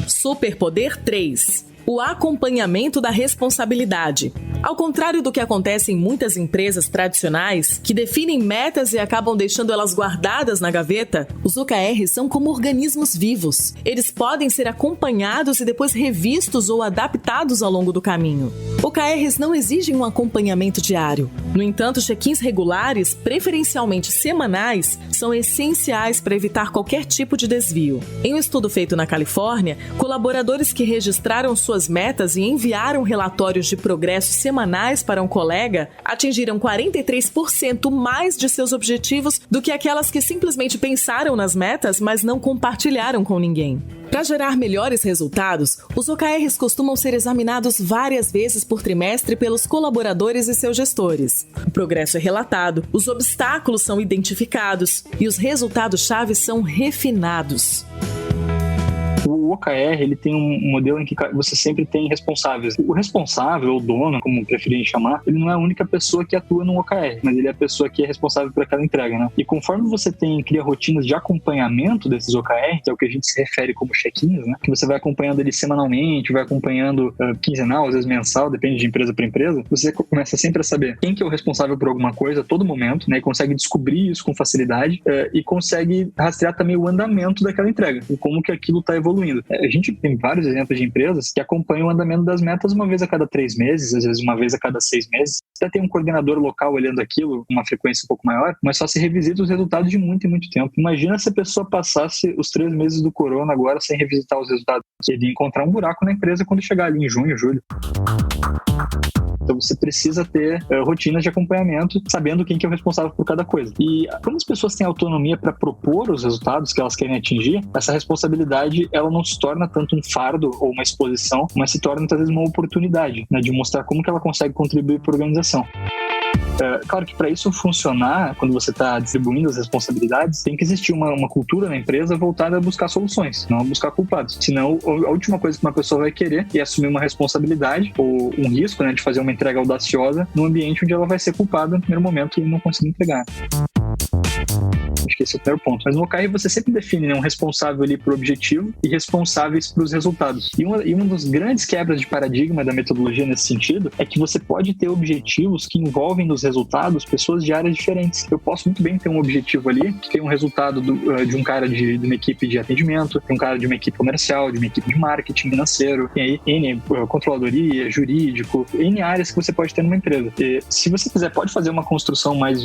Superpoder 3: o acompanhamento da responsabilidade. Ao contrário do que acontece em muitas empresas tradicionais, que definem metas e acabam deixando elas guardadas na gaveta, os OKRs são como organismos vivos. Eles podem ser acompanhados e depois revistos ou adaptados ao longo do caminho. OKRs não exigem um acompanhamento diário. No entanto, check-ins regulares, preferencialmente semanais, são essenciais para evitar qualquer tipo de desvio. Em um estudo feito na Califórnia, colaboradores que registraram suas metas e enviaram relatórios de progresso semanais para um colega atingiram 43% mais de seus objetivos do que aquelas que simplesmente pensaram nas metas, mas não compartilharam com ninguém. Para gerar melhores resultados, os OKRs costumam ser examinados várias vezes por trimestre pelos colaboradores e seus gestores. O progresso é relatado, os obstáculos são identificados e os resultados-chave são refinados. O OKR, ele tem um modelo em que você sempre tem responsáveis. O responsável, ou dono, como preferirem chamar, ele não é a única pessoa que atua no OKR, mas ele é a pessoa que é responsável por aquela entrega, né? E conforme você cria rotinas de acompanhamento desses OKR, que é o que a gente se refere como check-ins, né? Que você vai acompanhando ele semanalmente, vai acompanhando quinzenal, às vezes mensal, depende de empresa para empresa, você começa sempre a saber quem que é o responsável por alguma coisa a todo momento, né? E consegue descobrir isso com facilidade e consegue rastrear também o andamento daquela entrega e como que aquilo está evoluindo. A gente tem vários exemplos de empresas que acompanham o andamento das metas uma vez a cada 3 meses, às vezes uma vez a cada 6 meses. Até tem um coordenador local olhando aquilo com uma frequência um pouco maior, mas só se revisita os resultados de muito e muito tempo. Imagina se a pessoa passasse os 3 meses do corona agora sem revisitar os resultados. Ele ia encontrar um buraco na empresa quando chegar ali em junho, julho. Então você precisa ter rotinas de acompanhamento, sabendo quem que é o responsável por cada coisa. E quando as pessoas têm autonomia para propor os resultados que elas querem atingir, essa responsabilidade ela não se torna tanto um fardo ou uma exposição, mas se torna muitas vezes uma oportunidade, né, de mostrar como que ela consegue contribuir para a organização. Claro que para isso funcionar, quando você está distribuindo as responsabilidades, tem que existir uma cultura na empresa voltada a buscar soluções, não a buscar culpados. Senão, a última coisa que uma pessoa vai querer é assumir uma responsabilidade ou um risco, né, de fazer uma entrega audaciosa num ambiente onde ela vai ser culpada no primeiro momento e não conseguir entregar. Acho que esse é o primeiro ponto. Mas no OKR você sempre define, né, um responsável ali para o objetivo e responsáveis para os resultados. E uma dos grandes quebras de paradigma da metodologia nesse sentido é que você pode ter objetivos que envolvem nos resultados pessoas de áreas diferentes. Eu posso muito bem ter um objetivo ali que tem um resultado de um cara de uma equipe de atendimento, de um cara de uma equipe comercial, de uma equipe de marketing financeiro, tem aí N controladoria, jurídico, N áreas que você pode ter numa empresa. E, se você quiser, pode fazer uma construção mais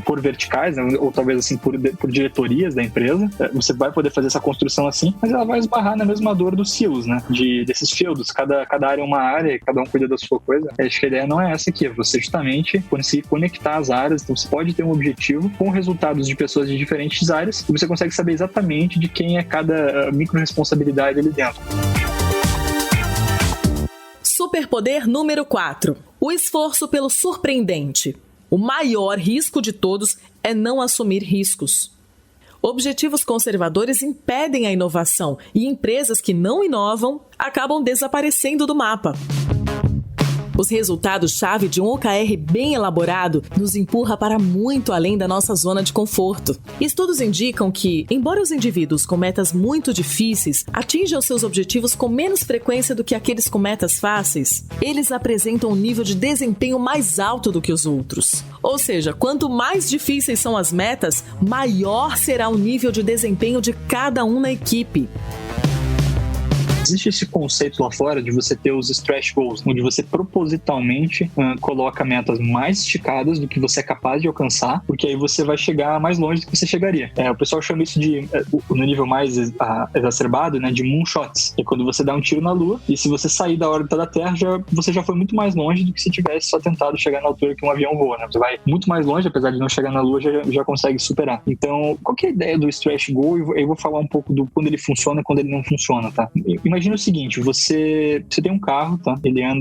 por verticais, né, ou talvez assim por por diretorias da empresa. Você vai poder fazer essa construção assim, mas ela vai esbarrar na mesma dor dos silos, né? Desses feudos. Cada área é uma área, cada um cuida da sua coisa. Acho que a ideia não é essa aqui, é você justamente conseguir conectar as áreas. Então você pode ter um objetivo com resultados de pessoas de diferentes áreas e você consegue saber exatamente de quem é cada micro-responsabilidade ali dentro. Superpoder número 4. O esforço pelo surpreendente. O maior risco de todos é não assumir riscos. Objetivos conservadores impedem a inovação e empresas que não inovam acabam desaparecendo do mapa. Os resultados-chave de um OKR bem elaborado nos empurra para muito além da nossa zona de conforto. Estudos indicam que, embora os indivíduos com metas muito difíceis atinjam seus objetivos com menos frequência do que aqueles com metas fáceis, eles apresentam um nível de desempenho mais alto do que os outros. Ou seja, quanto mais difíceis são as metas, maior será o nível de desempenho de cada um na equipe. Existe esse conceito lá fora de você ter os stretch goals, onde você propositalmente coloca metas mais esticadas do que você é capaz de alcançar, porque aí você vai chegar mais longe do que você chegaria. O pessoal chama isso de, no nível mais exacerbado, né, de moonshots, que é quando você dá um tiro na lua e se você sair da órbita da Terra, você já foi muito mais longe do que se tivesse só tentado chegar na altura que um avião voa, né? Você vai muito mais longe, apesar de não chegar na lua, já consegue superar. Então, qual que é a ideia do stretch goal? Eu vou falar um pouco do quando ele funciona e quando ele não funciona, tá? Imagina o seguinte, você tem um carro, tá?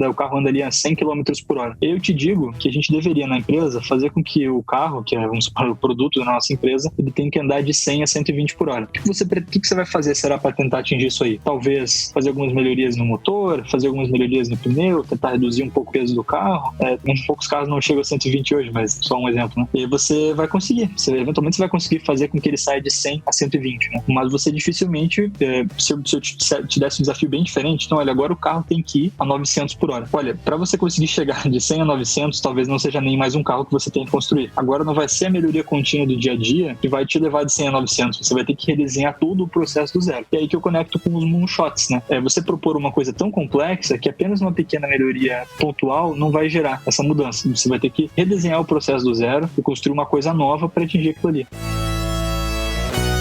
O carro anda ali a 100 km por hora. Eu te digo que a gente deveria, na empresa, fazer com que o carro, que é o produto da nossa empresa, ele tem que andar de 100 a 120 por hora. O que você vai fazer, será, para tentar atingir isso aí? Talvez fazer algumas melhorias no motor, fazer algumas melhorias no pneu, tentar reduzir um pouco o peso do carro. Uns poucos carros não chegam a 120 hoje, mas só um exemplo, né? E aí você vai conseguir. Eventualmente você vai conseguir fazer com que ele saia de 100 a 120, né? Mas você dificilmente, se eu te desse um desafio bem diferente, então olha, agora o carro tem que ir a 900 por hora. Olha, para você conseguir chegar de 100 a 900, talvez não seja nem mais um carro que você tem que construir. Agora não vai ser a melhoria contínua do dia a dia que vai te levar de 100 a 900. Você vai ter que redesenhar todo o processo do zero. E aí que eu conecto com os moonshots, né? Você propor uma coisa tão complexa que apenas uma pequena melhoria pontual não vai gerar essa mudança. Você vai ter que redesenhar o processo do zero e construir uma coisa nova para atingir aquilo ali.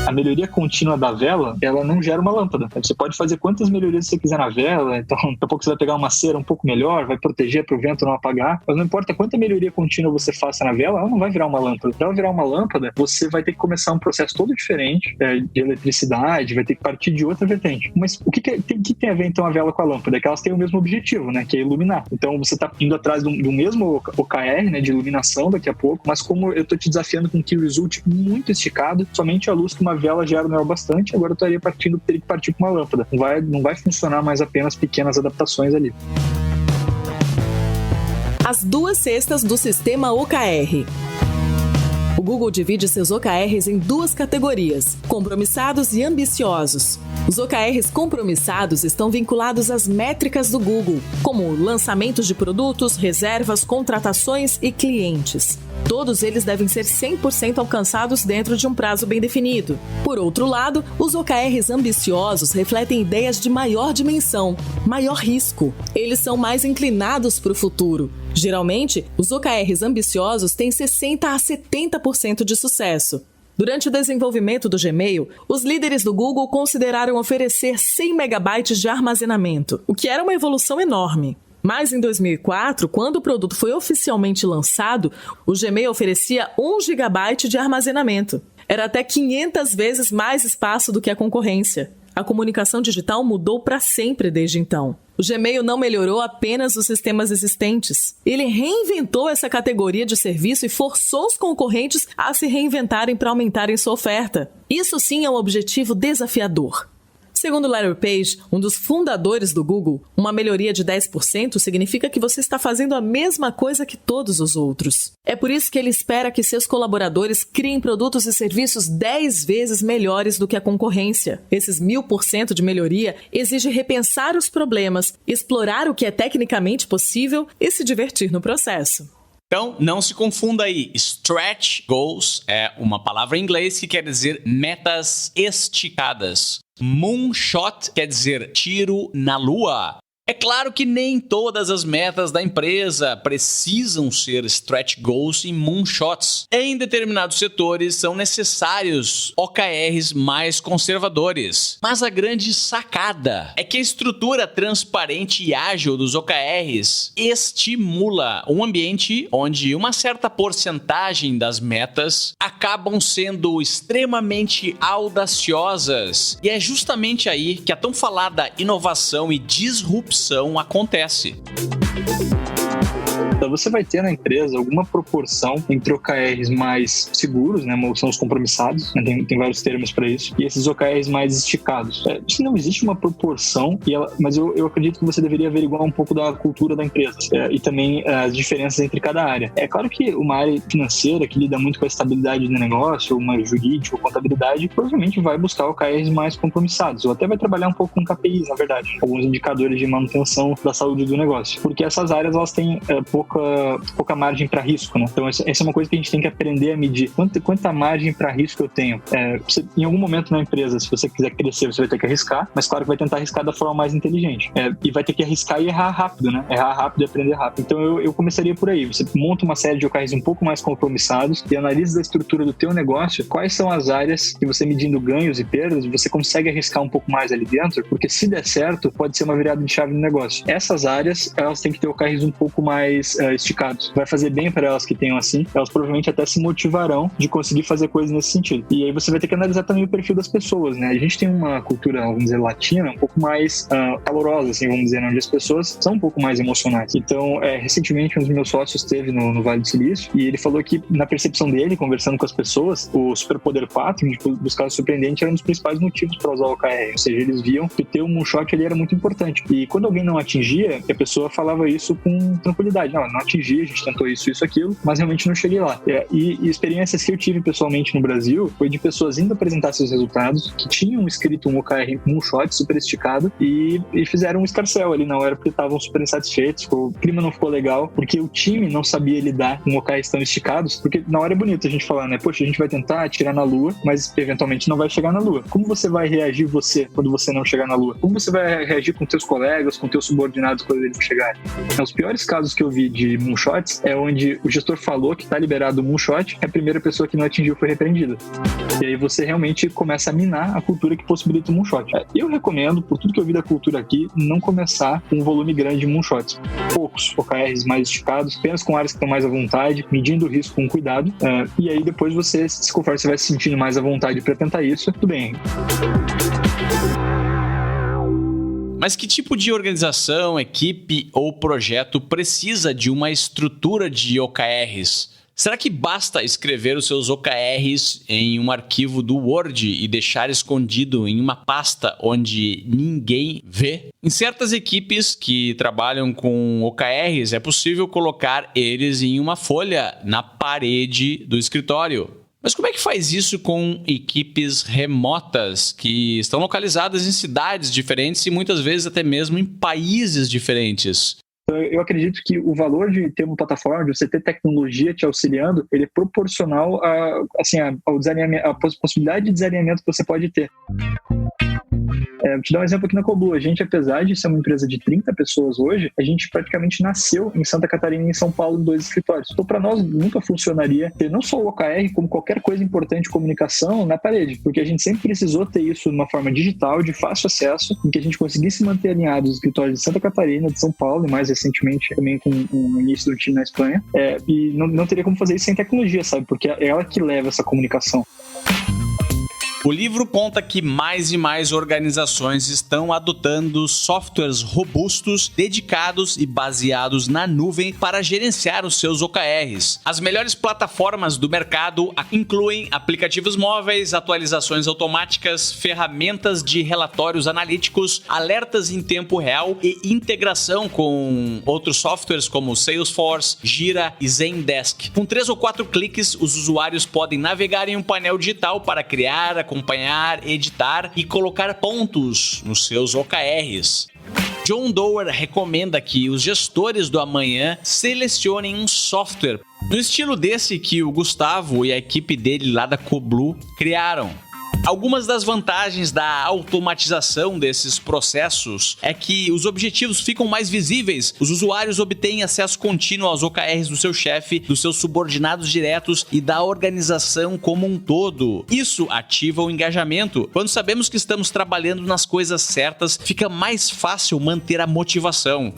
A melhoria contínua da vela, ela não gera uma lâmpada. Você pode fazer quantas melhorias você quiser na vela, então daqui a pouco você vai pegar uma cera um pouco melhor, vai proteger para o vento não apagar, mas não importa quanta melhoria contínua você faça na vela, ela não vai virar uma lâmpada. Para ela virar uma lâmpada, você vai ter que começar um processo todo diferente de eletricidade, vai ter que partir de outra vertente. Mas o que tem a ver então a vela com a lâmpada? É que elas têm o mesmo objetivo, né, que é iluminar. Então você está indo atrás do mesmo OKR, né, de iluminação daqui a pouco, mas como eu estou te desafiando com que resulte muito esticado, somente a luz que uma vela gera não é o bastante, agora eu teria que partir para uma lâmpada. Não vai funcionar mais apenas pequenas adaptações ali. As 2 cestas do sistema OKR. O Google divide seus OKRs em 2 categorias, compromissados e ambiciosos. Os OKRs compromissados estão vinculados às métricas do Google, como lançamentos de produtos, reservas, contratações e clientes. Todos eles devem ser 100% alcançados dentro de um prazo bem definido. Por outro lado, os OKRs ambiciosos refletem ideias de maior dimensão, maior risco. Eles são mais inclinados para o futuro. Geralmente, os OKRs ambiciosos têm 60% a 70% de sucesso. Durante o desenvolvimento do Gmail, os líderes do Google consideraram oferecer 100 megabytes de armazenamento, o que era uma evolução enorme. Mas em 2004, quando o produto foi oficialmente lançado, o Gmail oferecia 1 GB de armazenamento. Era até 500 vezes mais espaço do que a concorrência. A comunicação digital mudou para sempre desde então. O Gmail não melhorou apenas os sistemas existentes. Ele reinventou essa categoria de serviço e forçou os concorrentes a se reinventarem para aumentarem sua oferta. Isso sim é um objetivo desafiador. Segundo Larry Page, um dos fundadores do Google, uma melhoria de 10% significa que você está fazendo a mesma coisa que todos os outros. É por isso que ele espera que seus colaboradores criem produtos e serviços 10 vezes melhores do que a concorrência. Esses 1000% de melhoria exige repensar os problemas, explorar o que é tecnicamente possível e se divertir no processo. Então, não se confunda aí. Stretch goals é uma palavra em inglês que quer dizer metas esticadas. Moonshot quer dizer tiro na lua. É claro que nem todas as metas da empresa precisam ser stretch goals e moonshots. Em determinados setores são necessários OKRs mais conservadores. Mas a grande sacada é que a estrutura transparente e ágil dos OKRs estimula um ambiente onde uma certa porcentagem das metas acabam sendo extremamente audaciosas. E é justamente aí que a tão falada inovação e disrupção acontece. Então você vai ter na empresa alguma proporção entre OKRs mais seguros, né, são os compromissados, né, tem vários termos para isso, e esses OKRs mais esticados. Isso não existe uma proporção, mas eu acredito que você deveria averiguar um pouco da cultura da empresa e também as diferenças entre cada área. É claro que uma área financeira que lida muito com a estabilidade do negócio, uma jurídica ou contabilidade, provavelmente vai buscar OKRs mais compromissados, ou até vai trabalhar um pouco com KPIs, na verdade, alguns indicadores de manutenção da saúde do negócio, porque essas áreas elas têm pouca margem para risco, né? Então essa é uma coisa que a gente tem que aprender a medir. Quanta margem para risco eu tenho? Em algum momento na empresa, se você quiser crescer, você vai ter que arriscar, mas claro que vai tentar arriscar da forma mais inteligente. E vai ter que arriscar e errar rápido, né? Errar rápido e aprender rápido. Então eu começaria por aí. Você monta uma série de OKRs um pouco mais compromissados e analisa a estrutura do teu negócio, quais são as áreas que você medindo ganhos e perdas, você consegue arriscar um pouco mais ali dentro, porque se der certo, pode ser uma virada de chave no negócio. Essas áreas, elas têm que ter OKRs um pouco mais esticados. Vai fazer bem para elas que tenham assim, elas provavelmente até se motivarão de conseguir fazer coisas nesse sentido. E aí você vai ter que analisar também o perfil das pessoas, né? A gente tem uma cultura, vamos dizer, latina, um pouco mais calorosa, assim, vamos dizer, onde as pessoas são um pouco mais emocionais. Então, recentemente, um dos meus sócios esteve no Vale do Silício e ele falou que, na percepção dele, conversando com as pessoas, o superpoder 4, de buscar o surpreendente, era um dos principais motivos para usar o OKR. Ou seja, eles viam que ter um moonshot ali era muito importante. E quando alguém não atingia, a pessoa falava isso com tranquilidade. Não atingi, a gente tentou isso, aquilo, mas realmente não cheguei lá. E experiências que eu tive pessoalmente no Brasil foi de pessoas indo apresentar seus resultados, que tinham escrito um OKR moonshot super esticado e fizeram um escarcéu ali na hora porque estavam super insatisfeitos, o clima não ficou legal, porque o time não sabia lidar com OKRs tão esticados, porque na hora é bonito a gente falar, né? Poxa, a gente vai tentar atirar na lua, mas eventualmente não vai chegar na lua. Como você vai reagir quando você não chegar na lua? Como você vai reagir com teus colegas, com teus subordinados quando eles chegarem? Então, os piores casos que eu vi de moonshots é onde o gestor falou que está liberado o moonshot e a primeira pessoa que não atingiu foi repreendida. E aí você realmente começa a minar a cultura que possibilita o moonshot. Eu recomendo, por tudo que eu vi da cultura aqui, não começar com um volume grande de moonshots. Poucos OKRs mais esticados, apenas com áreas que estão mais à vontade, medindo o risco com cuidado, e aí depois você, conforme você vai se sentindo mais à vontade para tentar isso, tudo bem. Mas que tipo de organização, equipe ou projeto precisa de uma estrutura de OKRs? Será que basta escrever os seus OKRs em um arquivo do Word e deixar escondido em uma pasta onde ninguém vê? Em certas equipes que trabalham com OKRs, é possível colocar eles em uma folha na parede do escritório. Mas como é que faz isso com equipes remotas que estão localizadas em cidades diferentes e muitas vezes até mesmo em países diferentes? Eu acredito que o valor de ter uma plataforma, de você ter tecnologia te auxiliando, ele é proporcional à possibilidade de desalinhamento que você pode ter. Vou te dar um exemplo aqui na Coblu. A gente, apesar de ser uma empresa de 30 pessoas hoje, a gente praticamente nasceu em Santa Catarina e em São Paulo em 2 escritórios. Então, para nós, nunca funcionaria ter não só o OKR, como qualquer coisa importante de comunicação na parede, porque a gente sempre precisou ter isso de uma forma digital, de fácil acesso, em que a gente conseguisse manter alinhados os escritórios de Santa Catarina, de São Paulo e mais recentemente também com o início do time na Espanha. E não teria como fazer isso sem tecnologia, sabe? Porque é ela que leva essa comunicação. O livro conta que mais e mais organizações estão adotando softwares robustos, dedicados e baseados na nuvem para gerenciar os seus OKRs. As melhores plataformas do mercado incluem aplicativos móveis, atualizações automáticas, ferramentas de relatórios analíticos, alertas em tempo real e integração com outros softwares como Salesforce, Jira e Zendesk. Com 3 ou 4 cliques, os usuários podem navegar em um painel digital para criar, acompanhar, editar e colocar pontos nos seus OKRs. John Doerr recomenda que os gestores do amanhã selecionem um software no estilo desse que o Gustavo e a equipe dele lá da Coblu criaram. Algumas das vantagens da automatização desses processos é que os objetivos ficam mais visíveis, os usuários obtêm acesso contínuo aos OKRs do seu chefe, dos seus subordinados diretos e da organização como um todo. Isso ativa o engajamento. Quando sabemos que estamos trabalhando nas coisas certas, fica mais fácil manter a motivação.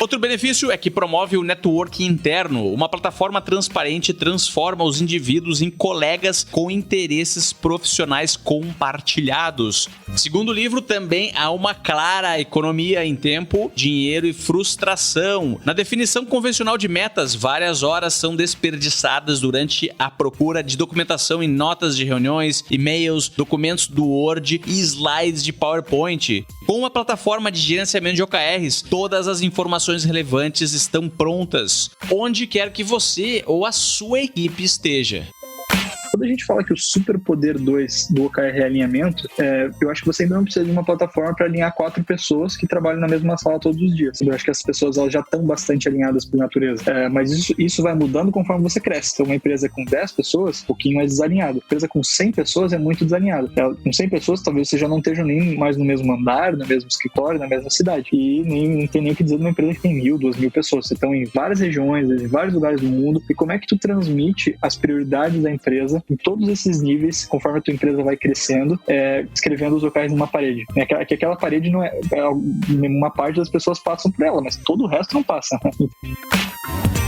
Outro benefício é que promove o networking interno. Uma plataforma transparente transforma os indivíduos em colegas com interesses profissionais compartilhados. Segundo o livro, também há uma clara economia em tempo, dinheiro e frustração. Na definição convencional de metas, várias horas são desperdiçadas durante a procura de documentação em notas de reuniões, e-mails, documentos do Word e slides de PowerPoint. Com uma plataforma de gerenciamento de OKRs, todas as informações relevantes estão prontas, onde quer que você ou a sua equipe esteja. Quando a gente fala que o superpoder 2 do OKR é alinhamento, eu acho que você ainda não precisa de uma plataforma para alinhar 4 pessoas que trabalham na mesma sala todos os dias. Eu acho que as pessoas elas já estão bastante alinhadas por natureza. Mas isso vai mudando conforme você cresce. Então, uma empresa com 10 pessoas, um pouquinho mais desalinhada. Uma empresa com 100 pessoas é muito desalinhada. Com 100 pessoas, talvez você já não esteja nem mais no mesmo andar, no mesmo escritório, na mesma cidade. E não tem nem o que dizer de uma empresa que tem 1.000, 2.000 pessoas. Você está em várias regiões, em vários lugares do mundo. E como é que tu transmite as prioridades da empresa em todos esses níveis, conforme a tua empresa vai crescendo, escrevendo os OKRs numa parede. Que aquela parede não é... Uma parte das pessoas passam por ela, mas todo o resto não passa.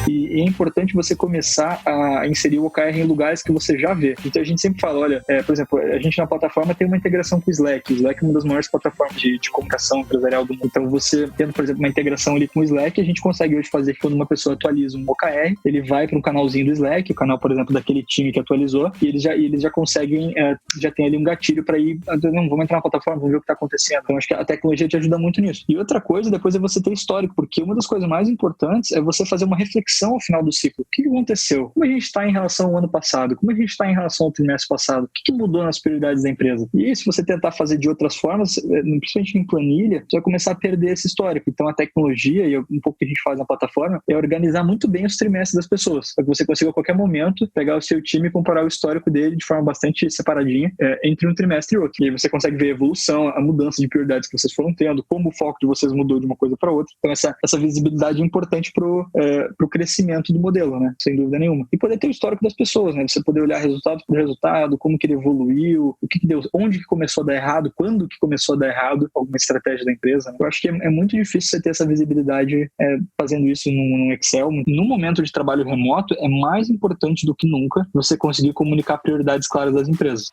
E é importante você começar a inserir o OKR em lugares que você já vê. Então a gente sempre fala, olha, por exemplo, a gente na plataforma tem uma integração com o Slack. O Slack é uma das maiores plataformas de comunicação empresarial do mundo. Então você tendo, por exemplo, uma integração ali com o Slack, a gente consegue hoje fazer que quando uma pessoa atualiza um OKR, ele vai para um canalzinho do Slack, o canal, por exemplo, daquele time que atualizou, e eles já conseguem, já tem ali um gatilho para ir, não, vamos entrar na plataforma, vamos ver o que está acontecendo. Então acho que a tecnologia te ajuda muito nisso. E outra coisa, depois é você ter histórico, porque uma das coisas mais importantes é você fazer uma reflexão ao final do ciclo. O que aconteceu? Como a gente está em relação ao ano passado? Como a gente está em relação ao trimestre passado? O que mudou nas prioridades da empresa? E se você tentar fazer de outras formas, principalmente em planilha, você vai começar a perder esse histórico. Então a tecnologia, e um pouco que a gente faz na plataforma, é organizar muito bem os trimestres das pessoas, para que você consiga a qualquer momento pegar o seu time e comparar o histórico dele de forma bastante separadinha entre um trimestre e outro. E aí você consegue ver a evolução, a mudança de prioridades que vocês foram tendo, como o foco de vocês mudou de uma coisa para outra. Então essa visibilidade é importante para o crescimento do modelo, né? Sem dúvida nenhuma. E poder ter o histórico das pessoas, né? Você poder olhar resultado por resultado, como que ele evoluiu, o que deu, onde que começou a dar errado, quando que começou a dar errado alguma estratégia da empresa, né? Eu acho que é muito difícil você ter essa visibilidade fazendo isso num Excel. No momento de trabalho remoto, é mais importante do que nunca você conseguir comunicar prioridades claras das empresas.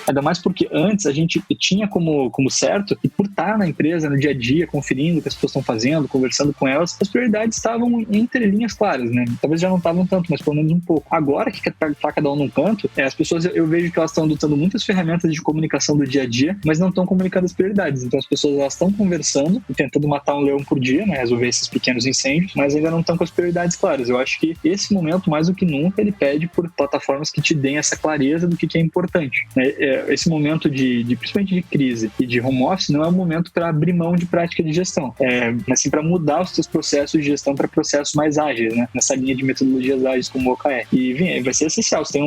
Ainda mais porque antes a gente tinha como certo, e por estar na empresa, no dia a dia, conferindo o que as pessoas estão fazendo, conversando com elas, as prioridades estavam entre linhas claras, né? Talvez já não estavam tanto, mas pelo menos um pouco. Agora que tá cada um num canto, as pessoas, eu vejo que elas estão adotando muitas ferramentas de comunicação do dia a dia, mas não estão comunicando as prioridades. Então as pessoas elas estão conversando e tentando matar um leão por dia, né? Resolver esses pequenos incêndios, mas ainda não estão com as prioridades claras. Eu acho que esse momento, mais do que nunca, ele pede por plataformas que te deem essa clareza do que é importante, né? Esse momento principalmente de crise e de home office não é um momento para abrir mão de prática de gestão, mas sim para mudar os seus processos de gestão para processos mais ágeis, né? Nessa linha de metodologias ágeis como o OKR. E vai ser essencial. Você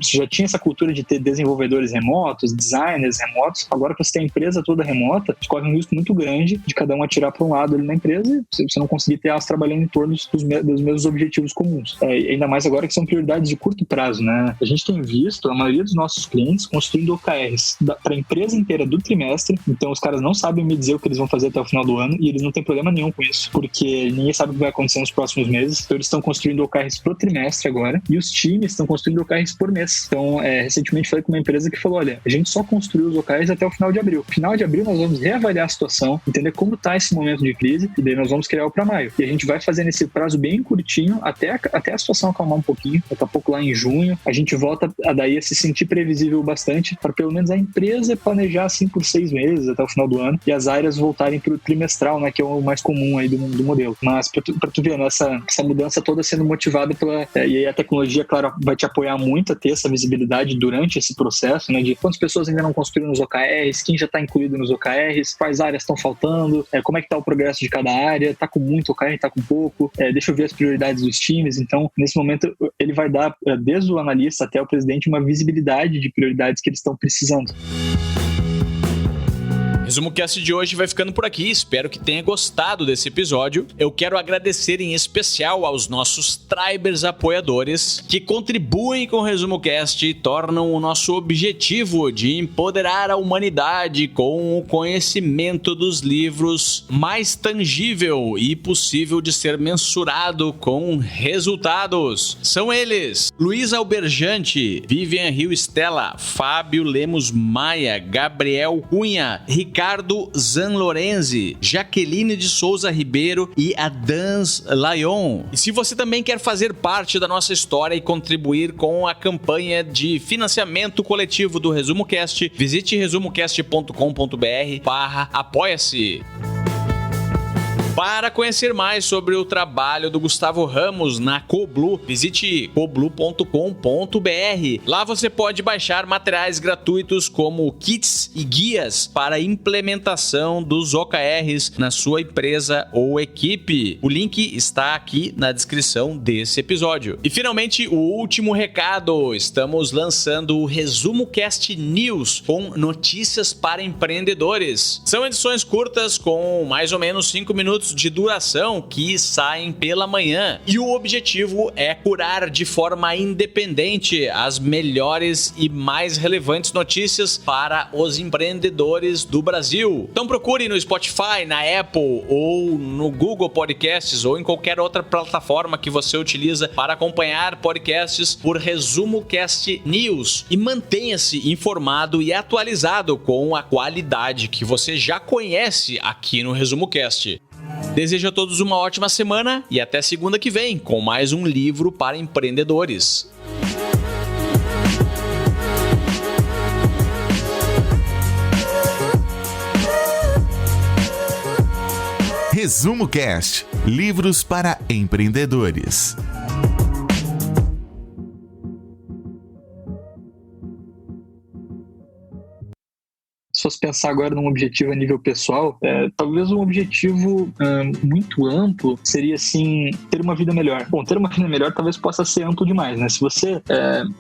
já tinha essa cultura de ter desenvolvedores remotos, designers remotos, agora que você tem a empresa toda remota, você corre um risco muito grande de cada um atirar para um lado ali na empresa e você não conseguir ter elas trabalhando em torno dos mesmos objetivos comuns. Ainda mais agora que são prioridades de curto prazo, né? A gente tem visto a maioria dos nossos clientes construindo OKRs para a empresa inteira do trimestre, então os caras não sabem me dizer o que eles vão fazer até o final do ano e eles não têm problema nenhum com isso, porque ninguém sabe o que vai acontecer nos próximos meses, então eles estão construindo OKRs pro trimestre agora e os times estão construindo OKRs por mês. Então, recentemente falei com uma empresa que falou, olha, a gente só construiu os OKRs até o final de abril. No final de abril nós vamos reavaliar a situação, entender como está esse momento de crise e daí nós vamos criar o para maio. E a gente vai fazer nesse prazo bem curtinho até a situação acalmar um pouquinho. Daqui a pouco lá em junho a gente volta a daí a se sentir previsível bastante importante para pelo menos a empresa planejar assim por 6 meses até o final do ano e as áreas voltarem para o trimestral, né, que é o mais comum aí do modelo. Mas para tu ver, né, essa mudança toda sendo motivada e aí a tecnologia, claro, vai te apoiar muito a ter essa visibilidade durante esse processo, né, de quantas pessoas ainda não construíram nos OKRs, quem já está incluído nos OKRs, quais áreas estão faltando, como é que está o progresso de cada área, está com muito OKR, está com pouco, deixa eu ver as prioridades dos times. Então, nesse momento, ele vai dar, desde o analista até o presidente, uma visibilidade de prioridades que eles estão precisando. O ResumoCast de hoje vai ficando por aqui, espero que tenha gostado desse episódio. Eu quero agradecer em especial aos nossos Tribers apoiadores que contribuem com o ResumoCast e tornam o nosso objetivo de empoderar a humanidade com o conhecimento dos livros mais tangível e possível de ser mensurado com resultados. São eles: Luiz Alberjante, Vivian Rio Stella, Fábio Lemos Maia, Gabriel Cunha, Ricardo Zanlorenzi, Jaqueline de Souza Ribeiro e Adans Lyon. E se você também quer fazer parte da nossa história e contribuir com a campanha de financiamento coletivo do ResumoCast, visite resumocast.com.br/apoia-se. Para conhecer mais sobre o trabalho do Gustavo Ramos na Coblu, visite coblu.com.br. Lá você pode baixar materiais gratuitos como kits e guias para a implementação dos OKRs na sua empresa ou equipe. O link está aqui na descrição desse episódio. E finalmente, o último recado. Estamos lançando o ResumoCast News com notícias para empreendedores. São edições curtas com mais ou menos 5 minutos de duração que saem pela manhã, e o objetivo é curar de forma independente as melhores e mais relevantes notícias para os empreendedores do Brasil. Então procure no Spotify, na Apple ou no Google Podcasts ou em qualquer outra plataforma que você utiliza para acompanhar podcasts por ResumoCast News e mantenha-se informado e atualizado com a qualidade que você já conhece aqui no ResumoCast. Desejo a todos uma ótima semana e até segunda que vem com mais um livro para empreendedores. ResumoCast, livros para empreendedores. Se fosse pensar agora num objetivo a nível pessoal, talvez um objetivo muito amplo seria, assim, ter uma vida melhor. Bom, ter uma vida melhor talvez possa ser amplo demais, né? Se você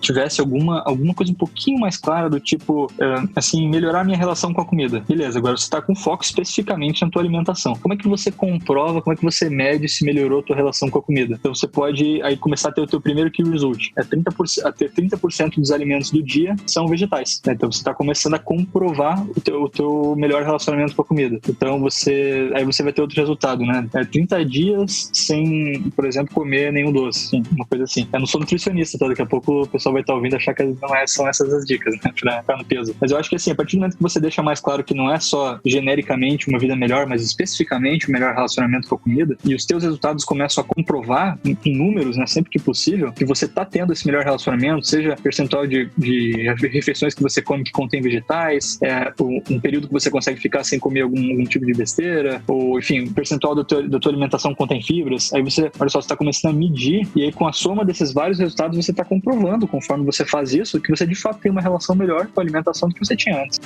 tivesse alguma coisa um pouquinho mais clara do tipo, assim, melhorar a minha relação com a comida. Beleza, agora você está com foco especificamente na tua alimentação. Como é que você comprova, como é que você mede se melhorou a tua relação com a comida? Então você pode aí começar a ter o teu primeiro key result. Ter 30% dos alimentos do dia são vegetais, né? Então você está começando a comprovar o teu melhor relacionamento com a comida. Então você vai ter outro resultado, né? 30 dias sem, por exemplo, comer nenhum doce, uma coisa assim. Eu não sou nutricionista, tá? Daqui a pouco o pessoal vai estar ouvindo achar que não são essas as dicas, né? Pra ficar no peso. Mas eu acho que, assim, a partir do momento que você deixa mais claro que não é só genericamente uma vida melhor, mas especificamente o melhor relacionamento com a comida, e os teus resultados começam a comprovar em números, né, sempre que possível, que você tá tendo esse melhor relacionamento, seja percentual de refeições que você come que contém vegetais, um período que você consegue ficar sem comer algum tipo de besteira, ou, enfim, o percentual da tua alimentação contém fibras. Aí você, olha só, você está começando a medir, e aí com a soma desses vários resultados você está comprovando, conforme você faz isso, que você de fato tem uma relação melhor com a alimentação do que você tinha antes.